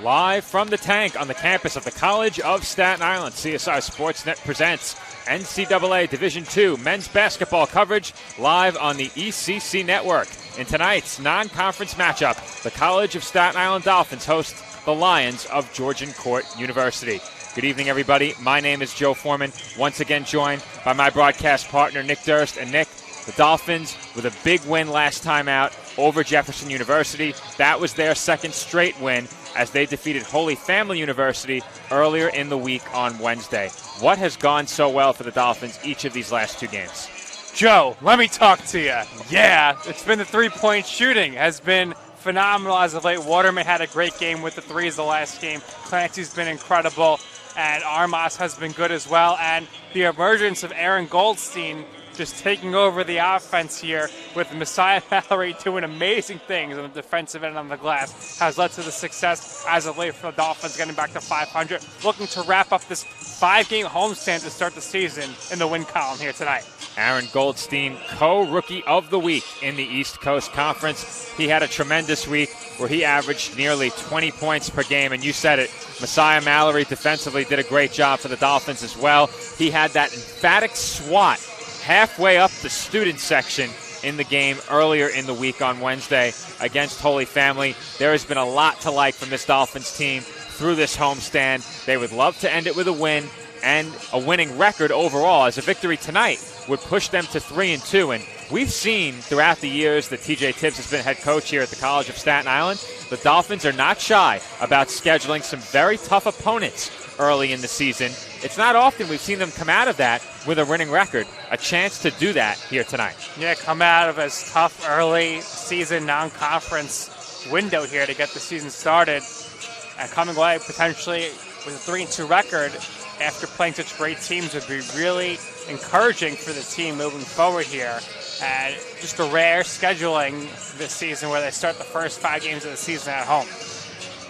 Live from the tank on the campus of the College of Staten Island, CSI Sportsnet presents NCAA Division II men's basketball coverage live on the ECC network. In tonight's non-conference matchup, the College of Staten Island Dolphins host the Lions of Georgian University. Good evening, everybody. My name is Joe Foreman, once again joined by my broadcast partner, Nick Durst. And Nick, the Dolphins with a big win last time out over Jefferson University. That was their second straight win as they defeated Holy Family University earlier in the week on Wednesday. What has gone so well for the Dolphins each of these last two games? Joe, let me talk to you. Yeah, it's been the three-point shooting has been phenomenal as of late. Waterman had a great game with the threes the last game. Clancy's been incredible, and Armas has been good as well. And the emergence of Aaron Goldstein just taking over the offense here with Messiah Mallory doing amazing things on the defensive end on the glass has led to the success as of late for the Dolphins, getting back to 500, looking to wrap up this 5-game homestand to start the season in the win column here tonight. Aaron Goldstein, co-rookie of the week in the East Coast Conference. He had a tremendous week where he averaged nearly 20 points per game, and you said it, Messiah Mallory defensively did a great job for the Dolphins as well. He had that emphatic swat halfway up the student section in the game earlier in the week on Wednesday against Holy Family. There has been a lot to like from this Dolphins team through this homestand. They would love to end it with a win and a winning record overall, as a victory tonight would push them to 3-2. And we've seen throughout the years that TJ Tibbs has been head coach here at the College of Staten Island, the Dolphins are not shy about scheduling some very tough opponents early in the season. It's not often we've seen them come out of that with a winning record. A chance to do that here tonight. Yeah, come out of a tough early season non-conference window here to get the season started, and coming away potentially with a 3-2 record after playing such great teams would be really encouraging for the team moving forward here. And just a rare scheduling this season where they start the first 5 games of the season at home.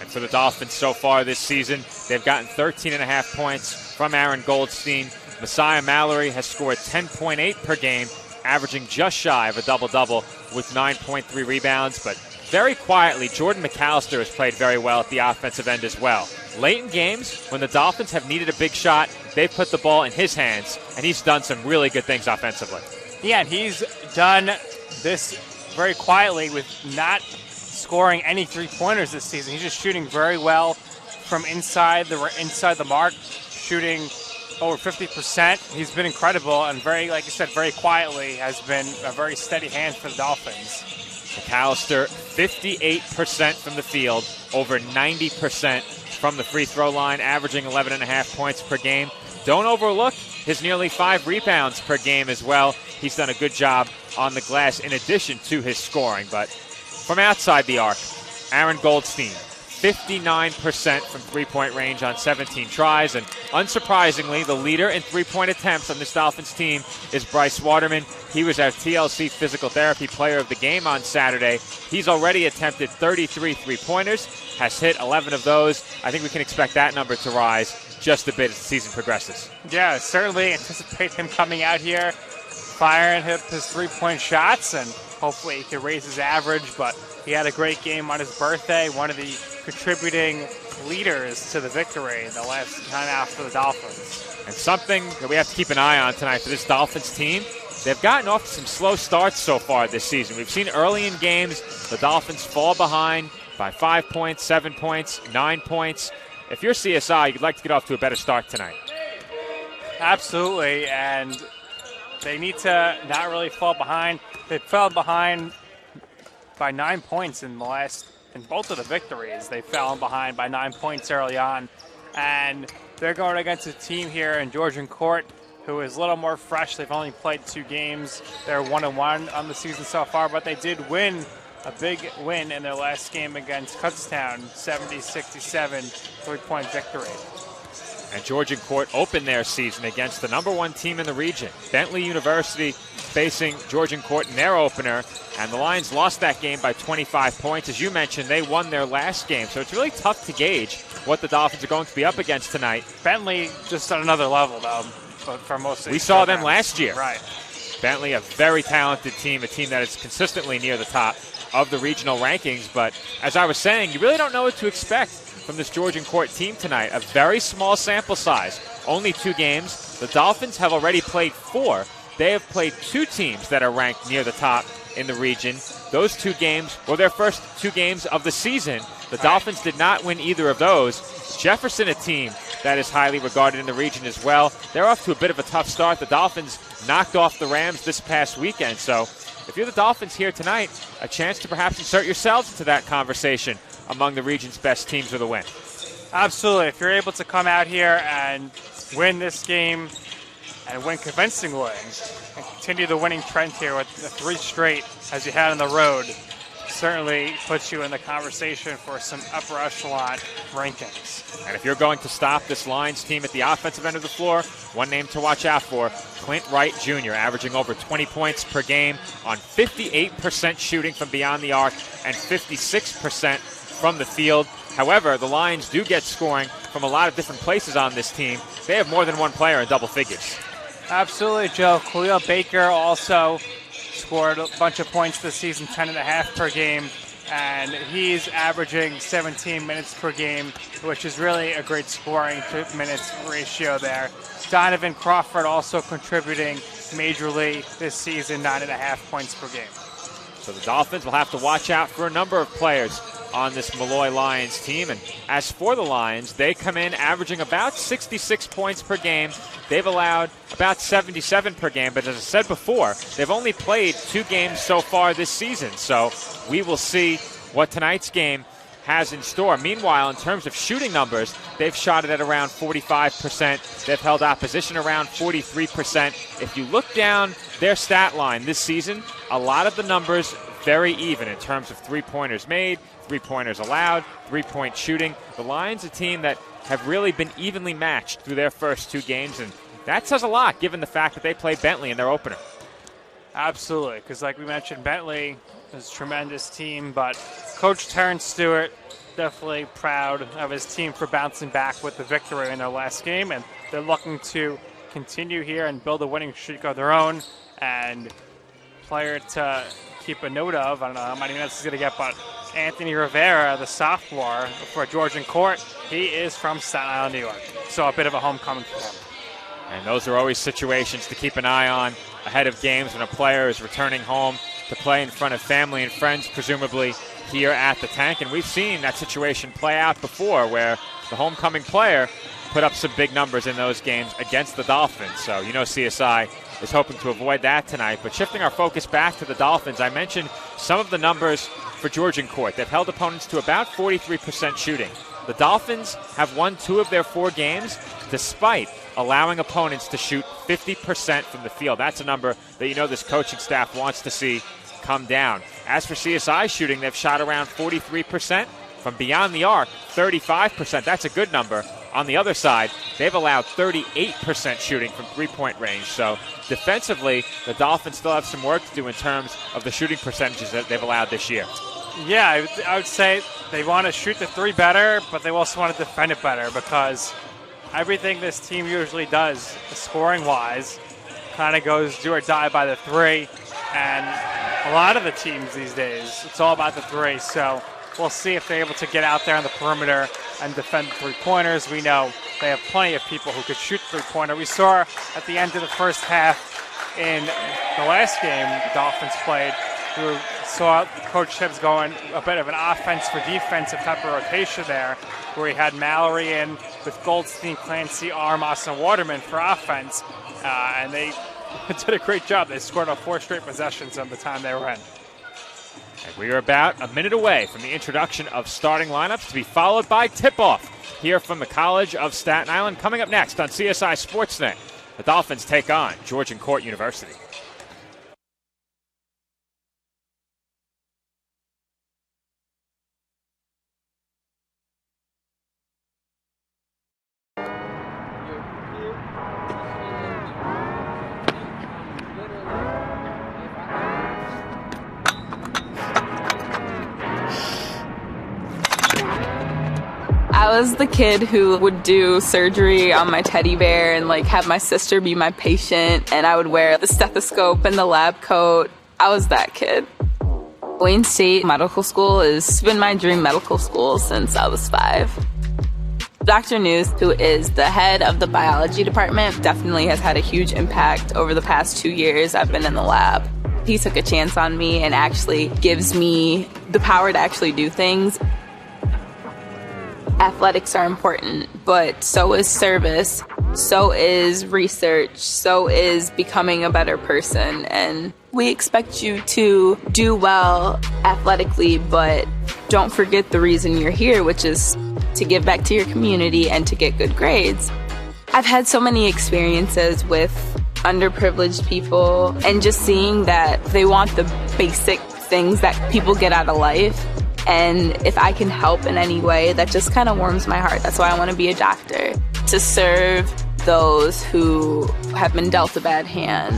And for the Dolphins so far this season, they've gotten 13.5 points from Aaron Goldstein. Messiah Mallory has scored 10.8 per game, averaging just shy of a double-double with 9.3 rebounds. But very quietly, Jordan McAllister has played very well at the offensive end as well. Late in games, when the Dolphins have needed a big shot, they've put the ball in his hands, and he's done some really good things offensively. Yeah, and he's done this very quietly with not scoring any three-pointers this season. He's just shooting very well from inside the mark, shooting over 50%. He's been incredible and very, like you said, very quietly has been a very steady hand for the Dolphins. McAllister, 58% from the field, over 90% from the free throw line, averaging 11.5 points per game. Don't overlook his nearly 5 rebounds per game as well. He's done a good job on the glass in addition to his scoring. But from outside the arc, Aaron Goldstein, 59% from three-point range on 17 tries. And unsurprisingly, the leader in three-point attempts on this Dolphins team is Bryce Waterman. He was our TLC Physical Therapy Player of the Game on Saturday. He's already attempted 33 three-pointers, has hit 11 of those. I think we can expect that number to rise just a bit as the season progresses. Yeah, certainly anticipate him coming out here, firing his three-point shots, and hopefully he can raise his average. But he had a great game on his birthday, one of the contributing leaders to the victory in the last time out for the Dolphins. And something that we have to keep an eye on tonight for this Dolphins team, they've gotten off to some slow starts so far this season. We've seen early in games the Dolphins fall behind by 5 points, 7 points, 9 points. If you're CSI, you'd like to get off to a better start tonight. Absolutely, and they need to not really fall behind. They fell behind by 9 points in both of the victories. They fell behind by 9 points early on, and they're going against a team here in Georgian Court who is a little more fresh. They've only played 2 games. They're 1-1 on the season so far, but they did win a big win in their last game against Kutztown, 70-67 3-point victory. And Georgian Court opened their season against the number 1 team in the region, Bentley University, facing Georgian Court in their opener. And the Lions lost that game by 25 points. As you mentioned, they won their last game. So it's really tough to gauge what the Dolphins are going to be up against tonight. Bentley just on another level, though, for most of these We saw programs. them last year. Right. Bentley, a very talented team, a team that is consistently near the top of the regional rankings. But as I was saying, you really don't know what to expect from this Georgian Court team tonight. A very small sample size, only 2 games. The Dolphins have already played 4. They have played 2 teams that are ranked near the top in the region. Those 2 games were their first 2 games of the season. The Dolphins did not win either of those. Jefferson, a team that is highly regarded in the region as well. They're off to a bit of a tough start. The Dolphins knocked off the Rams this past weekend. So if you're the Dolphins here tonight, a chance to perhaps insert yourselves into that conversation among the region's best teams with a win. Absolutely. If you're able to come out here and win this game and win convincingly and continue the winning trend here with the 3 straight as you had on the road, certainly puts you in the conversation for some upper echelon rankings. And if you're going to stop this Lions team at the offensive end of the floor, one name to watch out for, Clint Wright Jr., averaging over 20 points per game on 58% shooting from beyond the arc and 56% from the field. However, the Lions do get scoring from a lot of different places on this team. They have more than one player in double figures. Absolutely, Joe. Khalil Baker also scored a bunch of points this season, 10.5 per game, and he's averaging 17 minutes per game, which is really a great scoring to minutes ratio there. Donovan Crawford also contributing majorly this season, 9.5 points per game. So the Dolphins will have to watch out for a number of players on this Malloy Lions team. And as for the Lions, they come in averaging about 66 points per game. They've allowed about 77 per game, but as I said before, they've only played 2 games so far this season. So we will see what tonight's game has in store. Meanwhile, in terms of shooting numbers, they've shot it at around 45%. They've held opposition around 43%. If you look down their stat line this season, a lot of the numbers very even in terms of 3-pointers made, 3-pointers allowed, 3-point shooting. The Lions, a team that have really been evenly matched through their first 2 games, and that says a lot given the fact that they play Bentley in their opener. Absolutely, because like we mentioned, Bentley is a tremendous team, but Coach Terrence Stewart definitely proud of his team for bouncing back with the victory in their last game, and they're looking to continue here and build a winning streak of their own. And player to keep a note of, I don't know how many minutes he's going to get, but Anthony Rivera, the sophomore for Georgian Court, he is from Staten Island, New York. So a bit of a homecoming for him. And those are always situations to keep an eye on ahead of games when a player is returning home to play in front of family and friends, presumably here at the Tank. And we've seen that situation play out before where the homecoming player put up some big numbers in those games against the Dolphins. So you know CSI is hoping to avoid that tonight. But shifting our focus back to the Dolphins, I mentioned some of the numbers for Georgian Court. They've held opponents to about 43% shooting. The Dolphins have won 2 of their 4 games despite allowing opponents to shoot 50% from the field. That's a number that you know this coaching staff wants to see come down. As for CSI shooting, they've shot around 43%. From beyond the arc, 35%. That's a good number. On the other side, they've allowed 38% shooting from 3-point range. So defensively, the Dolphins still have some work to do in terms of the shooting percentages that they've allowed this year. Yeah, I would say they want to shoot the 3 better, but they also want to defend it better because everything this team usually does, scoring-wise, kind of goes do or die by the 3. And a lot of the teams these days, it's all about the 3. So we'll see if they're able to get out there on the perimeter and defend the 3-pointers. We know they have plenty of people who could shoot 3-pointer. We saw at the end of the first half in the last game the Dolphins played, we saw Coach Tibbs going a bit of an offense for defensive type of rotation there, where he had Mallory in with Goldstein, Clancy, Armas, and Waterman for offense. And they did a great job. They scored on 4 straight possessions on the time they were in. And we are about a minute away from the introduction of starting lineups to be followed by tip-off here from the College of Staten Island. Coming up next on CSI Sportsnet, the Dolphins take on Georgian Court University. I was the kid who would do surgery on my teddy bear and like have my sister be my patient, and I would wear the stethoscope and the lab coat. I was that kid. Wayne State Medical School has been my dream medical school since I was 5. Dr. News, who is the head of the biology department, definitely has had a huge impact over the past 2 years I've been in the lab. He took a chance on me and actually gives me the power to actually do things. Athletics are important, but so is service, so is research, so is becoming a better person. And we expect you to do well athletically, but don't forget the reason you're here, which is to give back to your community and to get good grades. I've had so many experiences with underprivileged people and just seeing that they want the basic things that people get out of life. And if I can help in any way, that just kind of warms my heart. That's why I want to be a doctor, to serve those who have been dealt a bad hand.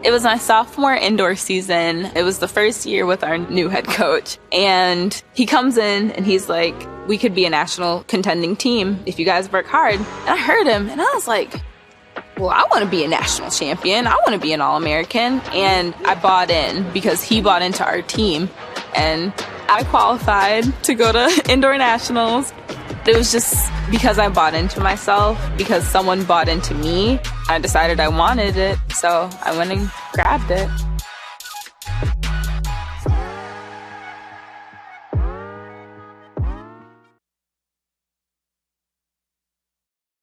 It was my sophomore indoor season. It was the first year with our new head coach. And he comes in and he's like, we could be a national contending team if you guys work hard. And I heard him and I was like, well, I want to be a national champion. I want to be an All-American. And I bought in because he bought into our team. And I qualified to go to indoor nationals. It was just because I bought into myself, because someone bought into me. I decided I wanted it, so I went and grabbed it.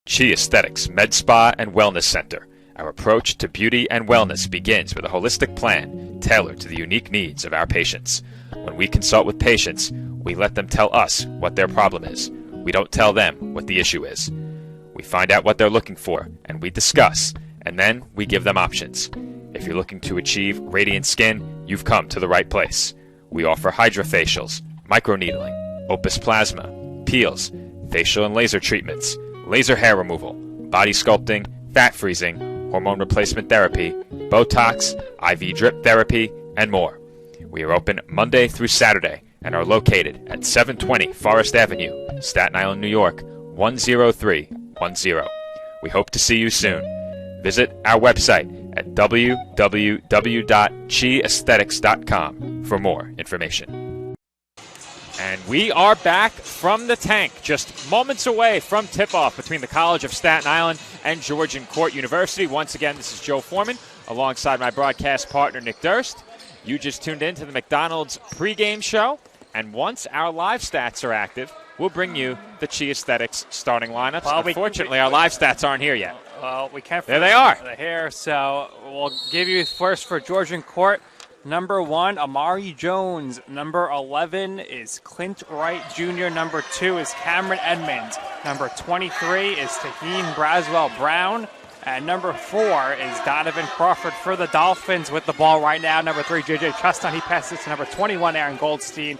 Chi Aesthetics Med Spa and Wellness Center. Our approach to beauty and wellness begins with a holistic plan tailored to the unique needs of our patients. When we consult with patients, we let them tell us what their problem is. We don't tell them what the issue is. We find out what they're looking for, and we discuss, and then we give them options. If you're looking to achieve radiant skin, you've come to the right place. We offer hydrofacials, microneedling, opus plasma, peels, facial and laser treatments, laser hair removal, body sculpting, fat freezing, hormone replacement therapy, Botox, IV drip therapy, and more. We are open Monday through Saturday and are located at 720 Forest Avenue, Staten Island, New York, 10310. We hope to see you soon. Visit our website at www.chiaesthetics.com for more information. And we are back from the tank, just moments away from tip-off between the College of Staten Island and Georgian Court University. Once again, this is Joe Foreman alongside my broadcast partner, Nick Durst. You just tuned in to the McDonald's pregame show, and once our live stats are active, we'll bring you the Chi Aesthetics starting lineups. Well, unfortunately, our live stats aren't here yet. Well, we can't. There they are. They're here, so we'll give you first for Georgian Court. Number 1, Amari Jones. Number 11 is Clint Wright Jr. Number 2 is Cameron Edmonds. Number 23 is Taheen Braswell Brown. And number 4 is Donovan Crawford for the Dolphins with the ball right now. Number 3, J.J. Chestnut. He passes to number 21, Aaron Goldstein.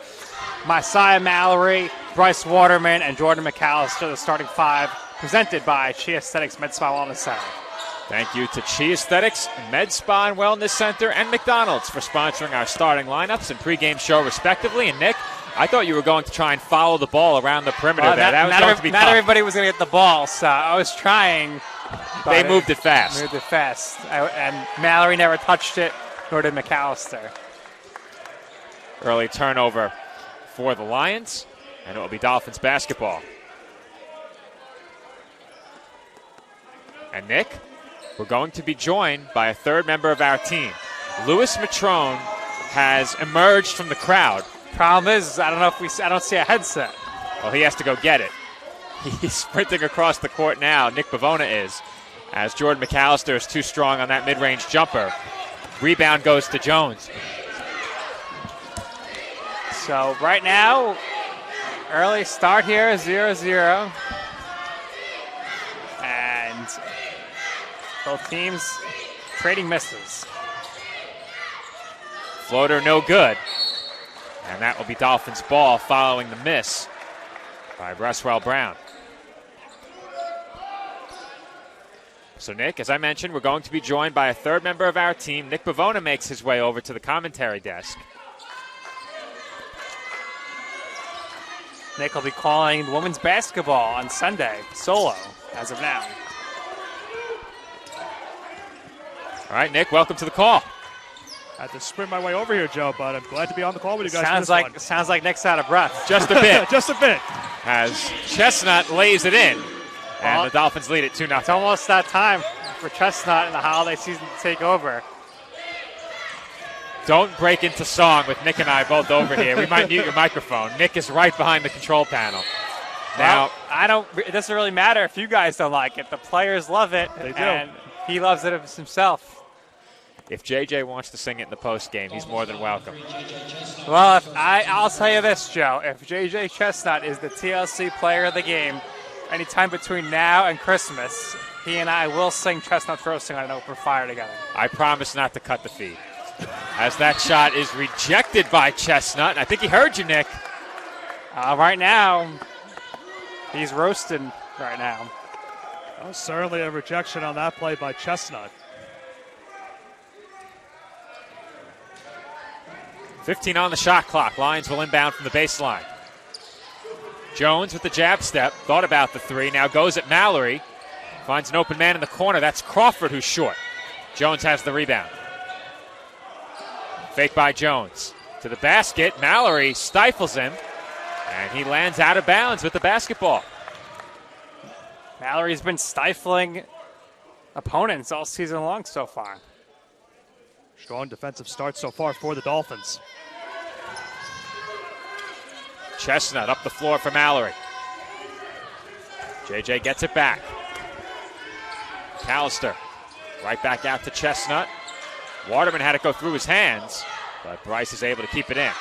Messiah Mallory, Bryce Waterman, and Jordan McAllister, the starting 5, presented by Chi Aesthetics Med Spa Wellness Center. Thank you to Chi Aesthetics, Med Spa and Wellness Center, and McDonald's for sponsoring our starting lineups and pregame show, respectively. And Nick, I thought you were going to try and follow the ball around the perimeter there. That was going to be tough. Not everybody was going to get the ball, so I was trying. They moved it fast. And Mallory never touched it, nor did McAllister. Early turnover for the Lions, and it will be Dolphins basketball. And Nick, we're going to be joined by a third member of our team. Louis Matrone has emerged from the crowd. Problem is, I don't see a headset. Well, he has to go get it. He's sprinting across the court now. Nick Bavona is, as Jordan McAllister is too strong on that mid-range jumper. Rebound goes to Jones. So right now, early start here, 0-0. And both teams trading misses. Floater no good. And that will be Dolphins ball following the miss by Braswell Brown. So, Nick, as I mentioned, we're going to be joined by a third member of our team. Nick Bavona makes his way over to the commentary desk. Nick will be calling women's basketball on Sunday, solo, as of now. All right, Nick, welcome to the call. I had to sprint my way over here, Joe, but I'm glad to be on the call with you guys. Sounds like Nick's out of breath. Just a bit. Just a bit. As Chestnut lays it in, and the Dolphins lead it 2-0. It's almost that time for Chestnut in the holiday season to take over. Don't break into song with Nick and I both over here. We might mute your microphone. Nick is right behind the control panel. Now, it doesn't really matter if you guys don't like it. The players love it. They do. And he loves it himself. if JJ wants to sing it in the post game, he's more than welcome. Well, I'll tell you this, Joe. If JJ Chestnut is the TLC player of the game, anytime between now and Christmas, he and I will sing Chestnut Roasting on an open fire together. I promise not to cut the feed. As that shot is rejected by Chestnut. I think he heard you, Nick. Right now, he's roasting right now. Oh, certainly a rejection on that play by Chestnut. 15 on the shot clock. Lions will inbound from the baseline. Jones with the jab step. Thought about the three. Now goes at Mallory. Finds an open man in the corner. That's Crawford who's short. Jones has the rebound. Fake by Jones. To the basket. Mallory stifles him. And he lands out of bounds with the basketball. Mallory's been stifling opponents all season long so far. Strong defensive start so far for the Dolphins. Chestnut up the floor for Mallory. JJ gets it back. Callister right back out to Chestnut. Waterman had it go through his hands, but Bryce is able to keep it in.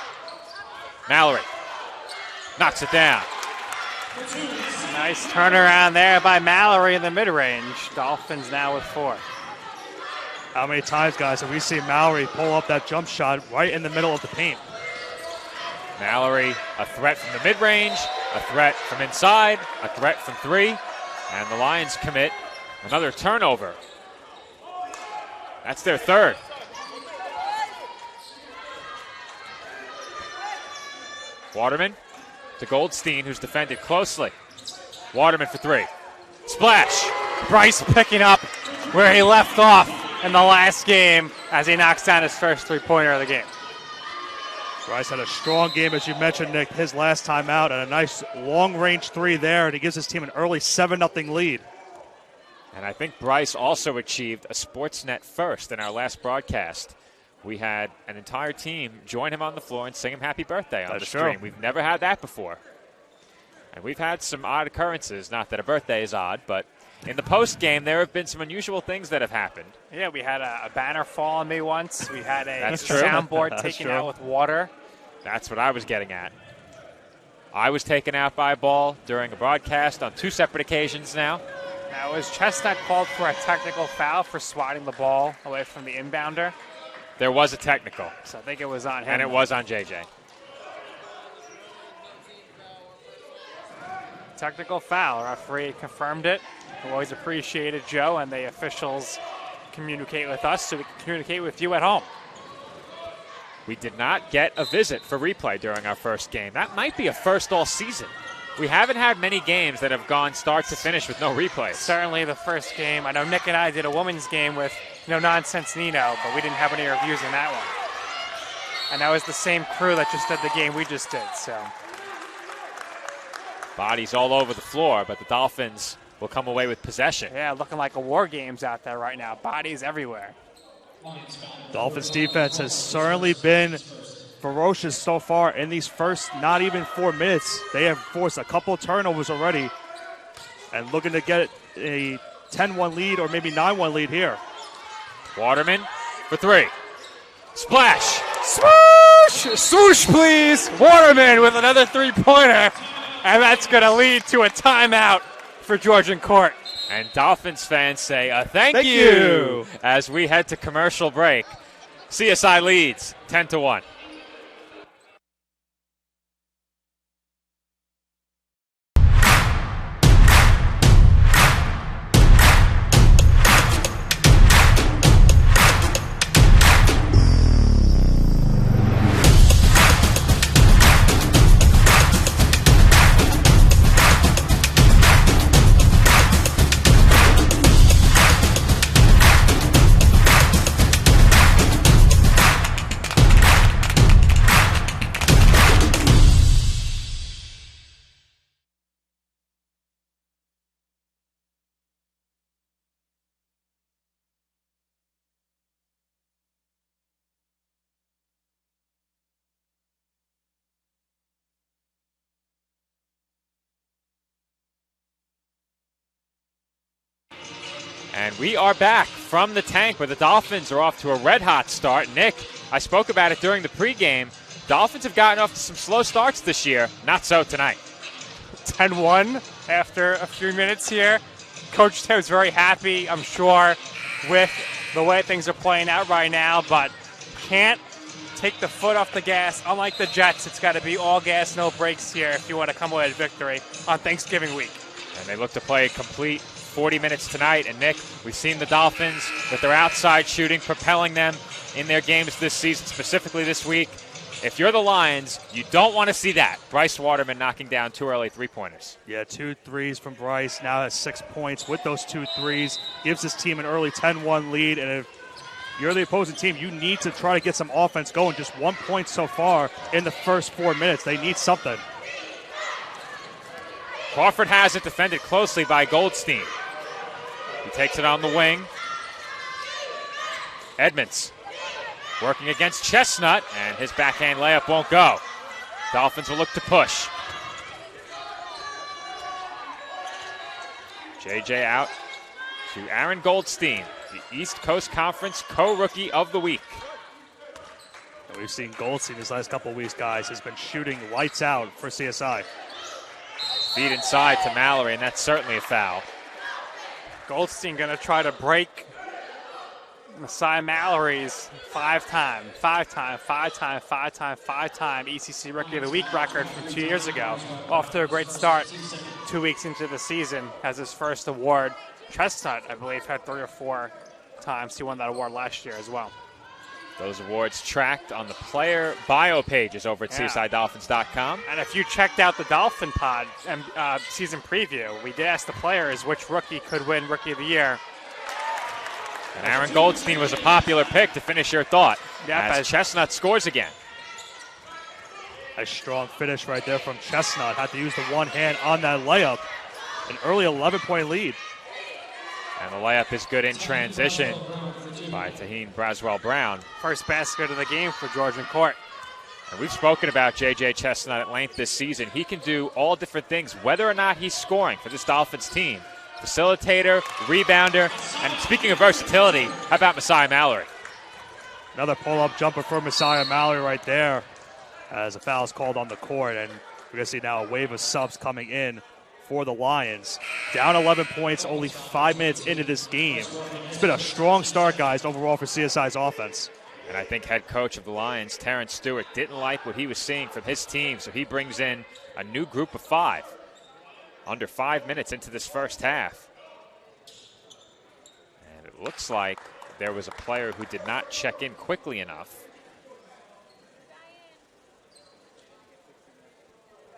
Mallory knocks it down. Nice turnaround there by Mallory in the mid-range. Dolphins now with 4. How many times, guys, have we seen Mallory pull up that jump shot right in the middle of the paint? Mallory, a threat from the mid-range, a threat from inside, a threat from three, and the Lions commit another turnover. That's their third. Waterman to Goldstein, who's defended closely. Waterman for three. Splash! Bryce picking up where he left off in the last game as he knocks down his first three-pointer of the game. Bryce had a strong game, as you mentioned, Nick, his last time out, and a nice long-range three there, and he gives his team an early 7-0 lead. And I think Bryce also achieved a Sportsnet first in our last broadcast. We had an entire team join him on the floor and sing him happy birthday on the stream. True. We've never had that before. And we've had some odd occurrences, not that a birthday is odd, but in the post game, there have been some unusual things that have happened. Yeah, we had a banner fall on me once. We had a That's true. soundboard That's taken true. out with water. That's what I was getting at. I was taken out by a ball during a broadcast on 2 separate occasions now. Now, was Chestnut called for a technical foul for swatting the ball away from the inbounder? There was a technical, So I think it was on him. and it was on JJ. Technical foul. Referee confirmed it. We always appreciate it, Joe, and the officials communicate with us so we can communicate with you at home. We did not get a visit for replay during our first game. That might be a first all season. We haven't had many games that have gone start to finish with no replays. Certainly the first game. I know Nick and I did a women's game with No Nonsense Nino, but we didn't have any reviews in that one. And that was the same crew that just did the game we just did, so. Bodies all over the floor, but the Dolphins will come away with possession. Yeah, looking like a war games out there right now. Bodies everywhere. Dolphins defense has certainly been ferocious so far in these first not even 4 minutes. They have forced a couple turnovers already and looking to get a 10-1 lead or maybe 9-1 lead here. Waterman for three. Splash! Swoosh! Swoosh, please! Waterman with another three-pointer. And that's going to lead to a timeout for Georgian court. And Dolphins fans say thank Thank you you as we head to commercial break. CSI leads 10-1. And we are back from the tank where the Dolphins are off to a red-hot start. Nick, I spoke about it during the pregame. Dolphins have gotten off to some slow starts this year. Not so tonight. 10-1 after a few minutes here. Coach Tim's very happy, I'm sure, with the way things are playing out right now, but can't take the foot off the gas. Unlike the Jets, it's got to be all gas, no brakes here if you want to come away with victory on Thanksgiving week. And they look to play a complete 40 minutes tonight. And Nick, we've seen the Dolphins with their outside shooting propelling them in their games this season, specifically this week. If you're the Lions, you don't want to see that. Bryce Waterman knocking down 2 early three-pointers. Yeah, 2 threes from Bryce. Now has 6 points with those 2 threes. Gives his team an early 10-1 lead. And if you're the opposing team, you need to try to get some offense going. Just 1 point so far in the first 4 minutes. They need something. Crawford has it defended closely by Goldstein. He takes it on the wing. Edmonds working against Chestnut, and his backhand layup won't go. Dolphins will look to push. JJ out to Aaron Goldstein, the East Coast Conference co-rookie of the week. And we've seen Goldstein these last couple of weeks, guys, has been shooting lights out for CSI. Feed inside to Mallory, and that's certainly a foul. Goldstein going to try to break Messiah Mallory's 5-time ECC Rookie of the Week record from 2 years ago. Off to a great start 2 weeks into the season as his first award. Chestnut, I believe, had 3 or 4 times. He won that award last year as well. Those awards tracked on the player bio pages over at CSIDolphins.com. And if you checked out the Dolphin Pod season preview, we did ask the players which rookie could win Rookie of the Year. And Aaron Goldstein was a popular pick to finish your thought. Yep, as Chestnut scores again. A strong finish right there from Chestnut. Had to use the one hand on that layup. An early 11-point lead. And the layup is good in transition by Taheen Braswell-Brown. First basket of the game for Georgian court. And we've spoken about J.J. Chestnut at length this season. He can do all different things, whether or not he's scoring for this Dolphins team. Facilitator, rebounder, and speaking of versatility, how about Messiah Mallory? Another pull-up jumper for Messiah Mallory right there as a foul is called on the court. And we're going to see now a wave of subs coming in for the Lions. Down 11 points, only 5 minutes into this game. It's been a strong start, guys, overall for CSI's offense. And I think head coach of the Lions, Terrence Stewart, didn't like what he was seeing from his team, so he brings in a new group of 5. Under 5 minutes into this first half. And it looks like there was a player who did not check in quickly enough.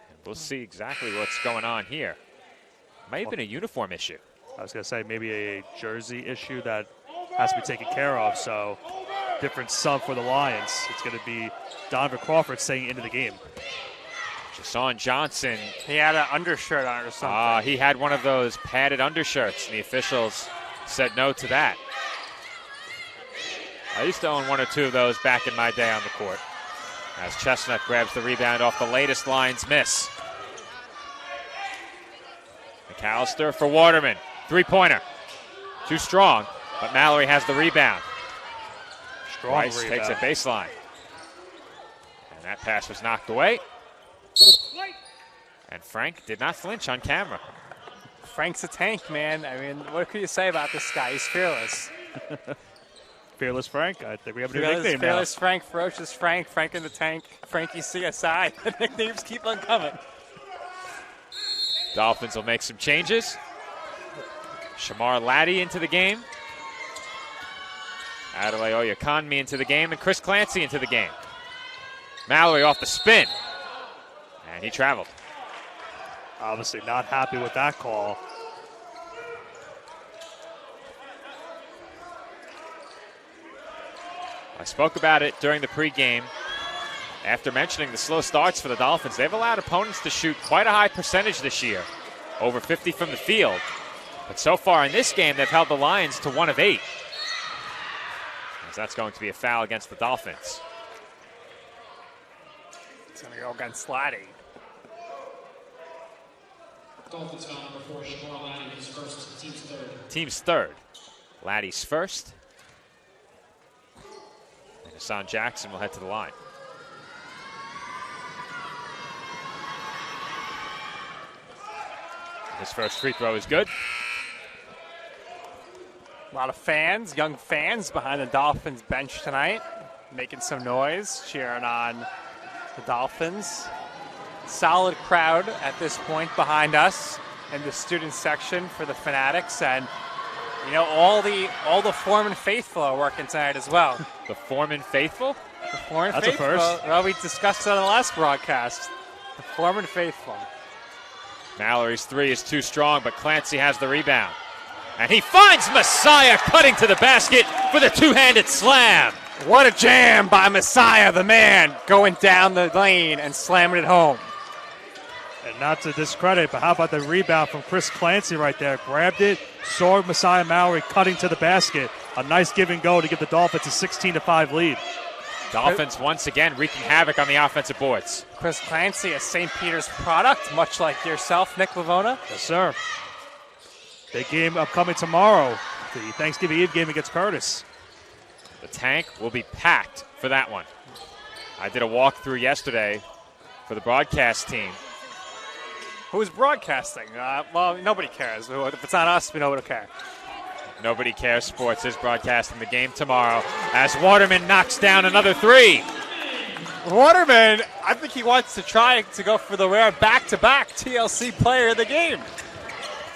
And we'll see exactly what's going on here. Might have been a uniform issue. I was going to say maybe a jersey issue that has to be taken care of, so different sub for the Lions. It's going to be Donovan Crawford staying into the game. Jason Johnson. He had an undershirt on or something. He had one of those padded undershirts, and the officials said no to that. I used to own 1 or 2 of those back in my day on the court. As Chestnut grabs the rebound off the latest Lions miss. McAllister for Waterman. 3-pointer. Too strong, but Mallory has the rebound. Strong Rice rebound. takes a baseline. And that pass was knocked away. And Frank did not flinch on camera. Frank's a tank, man. I mean, what can you say about this guy? He's fearless. Fearless Frank. I think we have a new nickname now. Fearless Frank, Ferocious Frank, Frank in the Tank, Frankie CSI. The nicknames keep on coming. Dolphins will make some changes. Shamar Laddie into the game. Adebayo Oyekanmi into the game, and Chris Clancy into the game. Mallory off the spin. And he traveled. Obviously not happy with that call. I spoke about it during the pregame. After mentioning the slow starts for the Dolphins, they've allowed opponents to shoot quite a high percentage this year, over 50 from the field. But so far in this game, they've held the Lions to 1 of 8. As that's going to be a foul against the Dolphins. It's going to go against Laddie. Team's third. Laddie's first. And Hassan Jackson will head to the line. His first free throw is good. A lot of fans, young fans behind the Dolphins bench tonight, making some noise, cheering on the Dolphins. Solid crowd at this point behind us in the student section for the Fanatics, and you know all the Foreman faithful are working tonight as well. The Foreman faithful? The Foreman That's faithful. a first. Well, we discussed that on the last broadcast. The Foreman faithful. Mallory's three is too strong, but Clancy has the rebound. And he finds Messiah cutting to the basket for the two-handed slam. What a jam by Messiah, the man, going down the lane and slamming it home. And not to discredit, but how about the rebound from Chris Clancy right there? Grabbed it, saw Messiah Mallory cutting to the basket. A nice give and go to give the Dolphins a 16-5 lead. Dolphins once again wreaking havoc on the offensive boards. Chris Clancy, a St. Peter's product, much like yourself, Nick Lavona. Yes, sir. Big game upcoming tomorrow. The Thanksgiving Eve game against Curtis. The tank will be packed for that one. I did a walkthrough yesterday for the broadcast team. Who's broadcasting? Well, nobody cares. If it's not us, we know it'll care. Nobody Cares Sports is broadcasting the game tomorrow as Waterman knocks down another three. Waterman, I think he wants to try to go for the rare back-to-back TLC player of the game.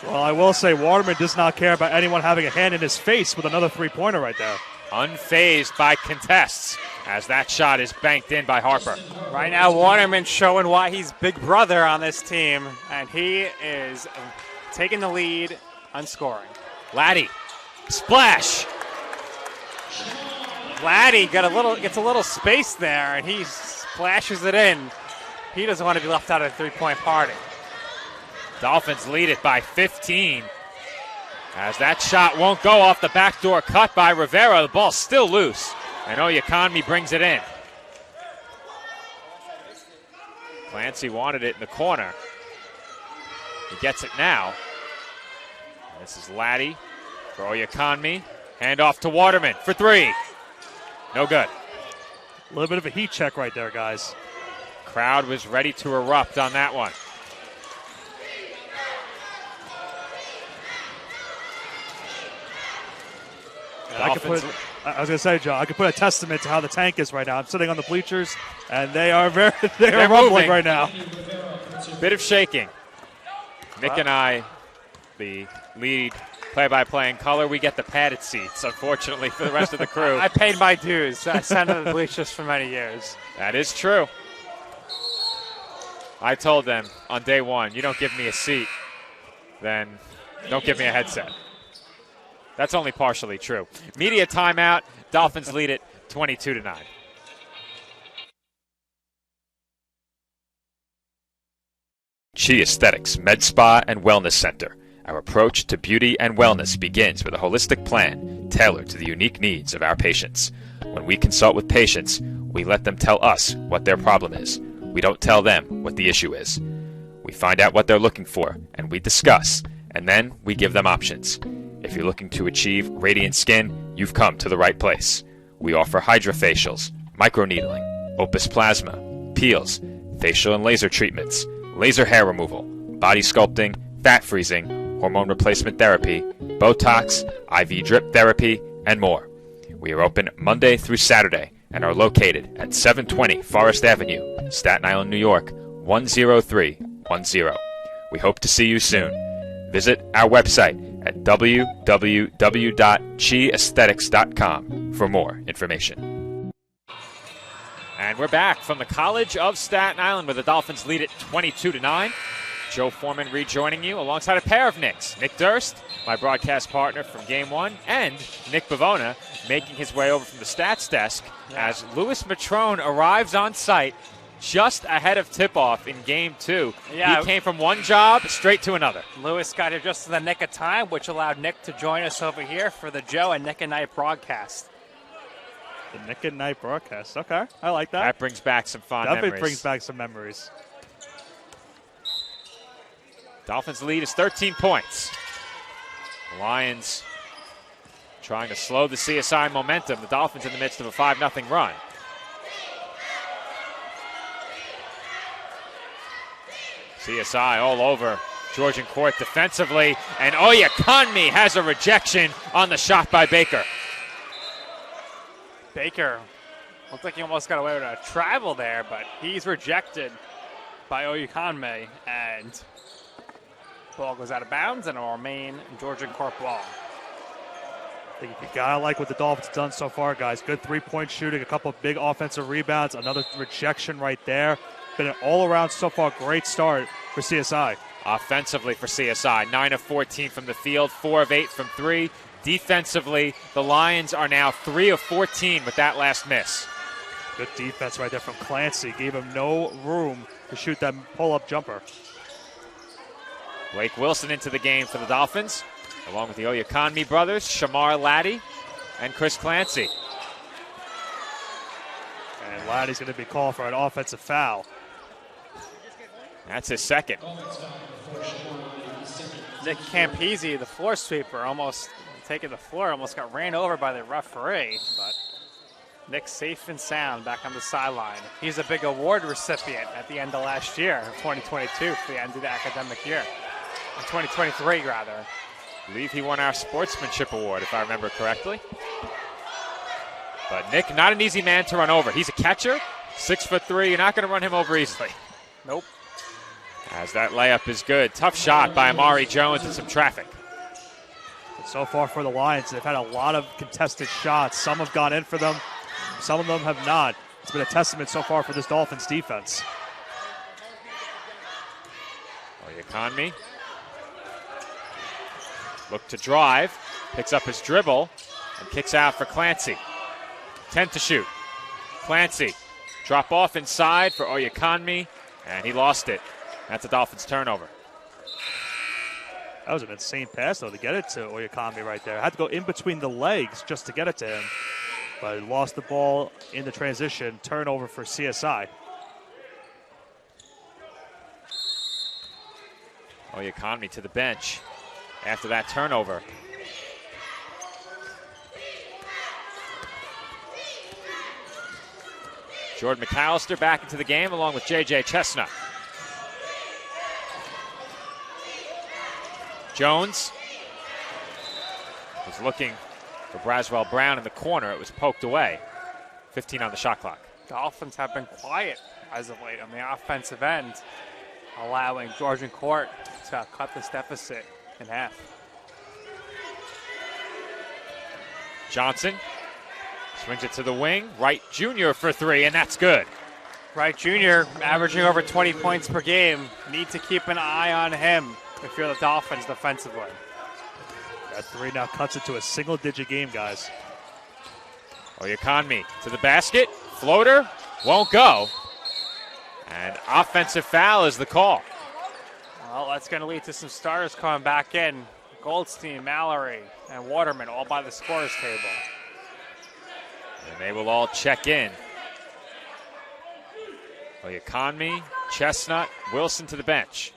Well, I will say Waterman does not care about anyone having a hand in his face with another three-pointer right there. Unfazed by contests as that shot is banked in by Harper. Right now, Waterman showing why he's big brother on this team, and he is taking the lead on scoring. Laddie, splash. Laddie gets a little space there, and he splashes it in. He doesn't want to be left out of the three-point party. Dolphins lead it by 15. As that shot won't go off the backdoor cut by Rivera. The ball's still loose. And Oyakonmi brings it in. Clancy wanted it in the corner. He gets it now. This is Laddie for Oyakonmi. Hand off to Waterman for three. No good. A little bit of a heat check right there, guys. Crowd was ready to erupt on that one. I was going to say, Joe, I could put a testament to how the tank is right now. I'm sitting on the bleachers, and they are they're rumbling moving right now. Bit of shaking. Nick and I, the lead play-by-play in color, we get the padded seats, unfortunately, for the rest of the crew. I paid my dues. I sat on the bleachers for many years. That is true. I told them on day one, you don't give me a seat, then don't give me a headset. That's only partially true. Media timeout. Dolphins lead it 22-9. Chi Aesthetics Med Spa and Wellness Center. Our approach to beauty and wellness begins with a holistic plan tailored to the unique needs of our patients. When we consult with patients, we let them tell us what their problem is. We don't tell them what the issue is. We find out what they're looking for, and we discuss, and then we give them options. If you're looking to achieve radiant skin, you've come to the right place. We offer hydrofacials, microneedling, Opus Plasma, peels, facial and laser treatments, laser hair removal, body sculpting, fat freezing, hormone replacement therapy, Botox, IV drip therapy, and more. We are open Monday through Saturday and are located at 720 Forest Avenue, Staten Island, New York, 10310. We hope to see you soon. Visit our website at www.chiaesthetics.com for more information. And we're back from the College of Staten Island where the Dolphins lead it 22-9. Joe Foreman rejoining you alongside a pair of Knicks. Nick Durst, my broadcast partner from Game 1, and Nick Bavona making his way over from the stats desk as Louis Matrone arrives on site just ahead of tip-off in Game 2. Yeah. He came from one job straight to another. Lewis got here just in the nick of time, which allowed Nick to join us over here for the Joe and Nick and Night broadcast. The Nick and Night broadcast. Okay, I like that. That brings back some fond Definitely memories. brings back some memories. Dolphins' lead is 13 points. The Lions trying to slow the CSI momentum. The Dolphins in the midst of a 5-0 run. CSI all over Georgian court defensively, and Oyakanmi has a rejection on the shot by Baker. Baker looked like he almost got away with a travel there, but he's rejected by Oyakanmi, and ball goes out of bounds, and it'll remain Georgian court ball. I think you gotta like what the Dolphins have done so far, guys. Good three-point shooting, a couple of big offensive rebounds, another rejection right there. Been an all-around so far great start for CSI. Offensively for CSI, 9 of 14 from the field, 4 of 8 from 3. Defensively, the Lions are now 3 of 14 with that last miss. Good defense right there from Clancy. Gave him no room to shoot that pull-up jumper. Blake Wilson into the game for the Dolphins, along with the Oyakanmi brothers, Shamar Laddie and Chris Clancy. And Laddie's going to be called for an offensive foul. That's his second. Nick Campese, the floor sweeper, almost taking the floor, almost got ran over by the referee, but Nick's safe and sound back on the sideline. He's a big award recipient at the end of last year, 2022, for the end of the academic year. 2023, rather. I believe he won our sportsmanship award, if I remember correctly. But Nick, not an easy man to run over. He's a catcher, 6'3". You're not going to run him over easily. Nope. As that layup is good. Tough shot by Amari Jones and some traffic. But so far for the Lions, they've had a lot of contested shots. Some have gone in for them. Some of them have not. It's been a testament so far for this Dolphins defense. Oyakanmi. Look to drive. Picks up his dribble and kicks out for Clancy. 10 to shoot. Clancy. Drop off inside for Oyakanmi, and he lost it. That's a Dolphins turnover. That was an insane pass, though, to get it to Oyakanmi right there. Had to go in between the legs just to get it to him. But he lost the ball in the transition. Turnover for CSI. Oyakanmi to the bench after that turnover. Jordan McAllister back into the game along with J.J. Chestnut. Jones was looking for Braswell Brown in the corner. It was poked away. 15 on the shot clock. Dolphins have been quiet as of late on the offensive end, allowing Georgian court to cut this deficit in half. Johnson swings it to the wing. Wright Jr. for 3, and that's good. Wright Jr. averaging over 20 points per game. Need to keep an eye on him if you're the Dolphins defensively. That 3 now cuts it to a single-digit game, guys. Oyakanmi to the basket. Floater won't go. And offensive foul is the call. Well, that's going to lead to some starters coming back in. Goldstein, Mallory, and Waterman all by the scorer's table. And they will all check in. Oyakanmi, Chestnut, Wilson to the bench.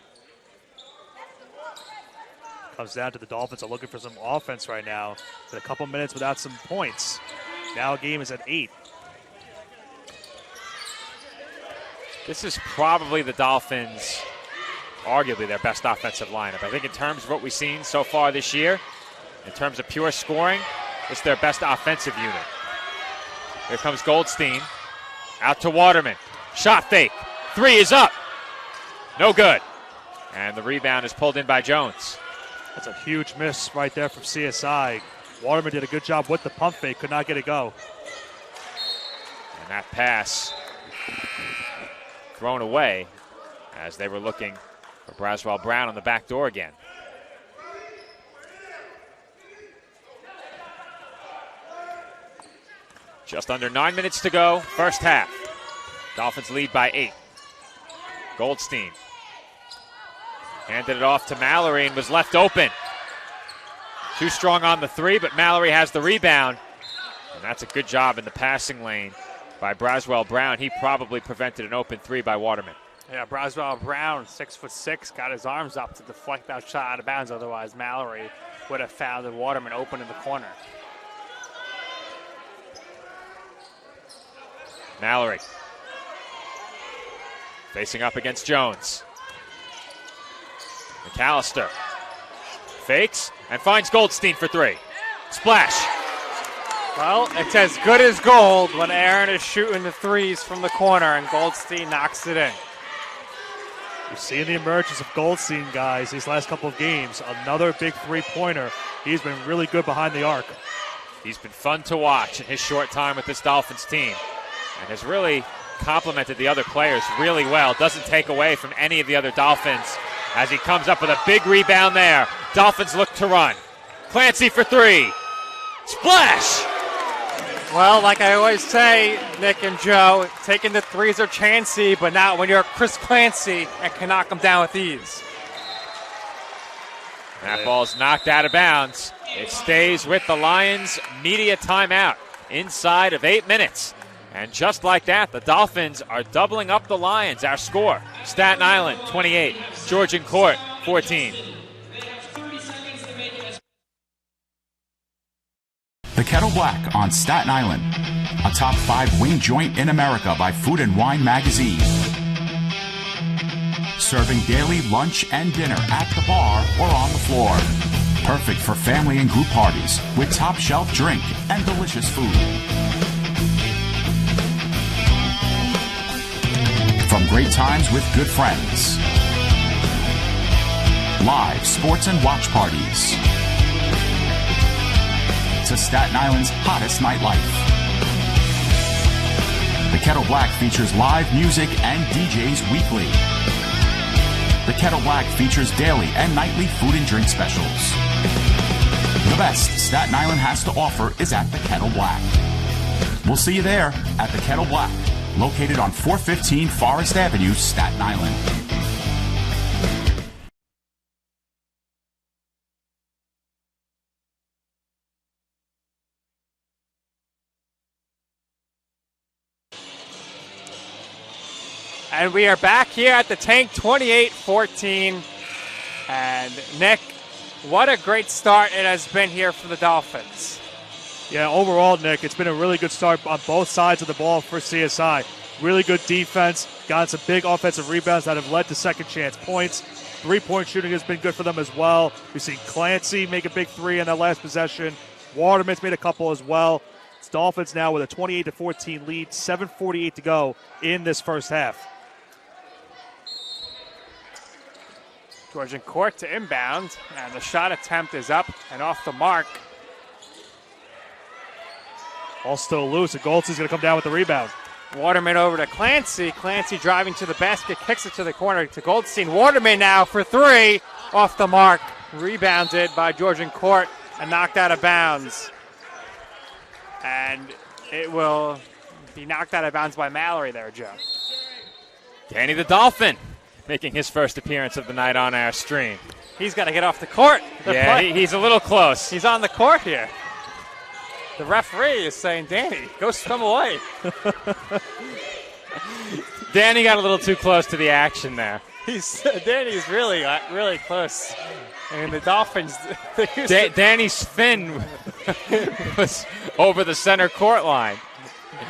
Comes down to the Dolphins are looking for some offense right now. Been a couple minutes without some points. Now game is at 8. This is probably the Dolphins, arguably their best offensive lineup. I think in terms of what we've seen so far this year, in terms of pure scoring, it's their best offensive unit. Here comes Goldstein. Out to Waterman. Shot fake. 3 is up. No good. And the rebound is pulled in by Jones. That's a huge miss right there from CSI. Waterman did a good job with the pump fake. Could not get it go. And that pass thrown away as they were looking for Braswell Brown on the back door again. Just under 9 minutes to go, first half. Dolphins lead by 8. Goldstein handed it off to Mallory and was left open. Too strong on the 3, but Mallory has the rebound. And that's a good job in the passing lane by Braswell Brown. He probably prevented an open 3 by Waterman. Yeah, Braswell Brown, 6'6", got his arms up to deflect that shot out of bounds. Otherwise, Mallory would have found the Waterman open in the corner. Mallory facing up against Jones. McAllister fakes and finds Goldstein for three. Splash. Well, it's as good as gold when Aaron is shooting the threes from the corner and Goldstein knocks it in. You're seeing the emergence of Goldstein, guys, these last couple of games. Another big three-pointer. He's been really good behind the arc. He's been fun to watch in his short time with this Dolphins team and has really complemented the other players really well. Doesn't take away from any of the other Dolphins as he comes up with a big rebound there. Dolphins look to run. Clancy for three. Splash! Well, like I always say, Nick and Joe, taking the threes are chancy, but not when you're Chris Clancy and can knock them down with ease. That ball's knocked out of bounds. It stays with the Lions. Media timeout inside of 8 minutes. And just like that, the Dolphins are doubling up the Lions. Our score, Staten Island 28, Georgian Court 14. The Kettle Black on Staten Island, a top 5 wing joint in America by Food and Wine magazine. Serving daily lunch and dinner at the bar or on the floor. Perfect for family and group parties with top shelf drink and delicious food. From great times with good friends. Live sports and watch parties. To Staten Island's hottest nightlife. The Kettle Black features live music and DJs weekly. The Kettle Black features daily and nightly food and drink specials. The best Staten Island has to offer is at the Kettle Black. We'll see you there at the Kettle Black, located on 415 Forest Avenue, Staten Island. And we are back here at the Tank, 28-14. And Nick, what a great start it has been here for the Dolphins. Yeah, overall, Nick, it's been a really good start on both sides of the ball for CSI. Really good defense, got some big offensive rebounds that have led to second chance points. Three-point shooting has been good for them as well. We've seen Clancy make a big three in that last possession. Waterman's made a couple as well. It's Dolphins now with a 28-14 lead, 7:48 to go in this first half. Georgian Court to inbound, and the shot attempt is up and off the mark. Ball still loose, and Goldstein's going to come down with the rebound. Waterman over to Clancy. Clancy driving to the basket, kicks it to the corner to Goldstein. Waterman now for three, off the mark. Rebounded by Georgian Court and knocked out of bounds. And it will be knocked out of bounds by Mallory there, Joe. Danny the Dolphin making his first appearance of the night on our stream. He's got to get off the court. Yeah, he's a little close. He's on the court here. The referee is saying, Danny, go swim away. Danny got a little too close to the action there. Danny's really close. And the Dolphins... Danny's fin was over the center court line.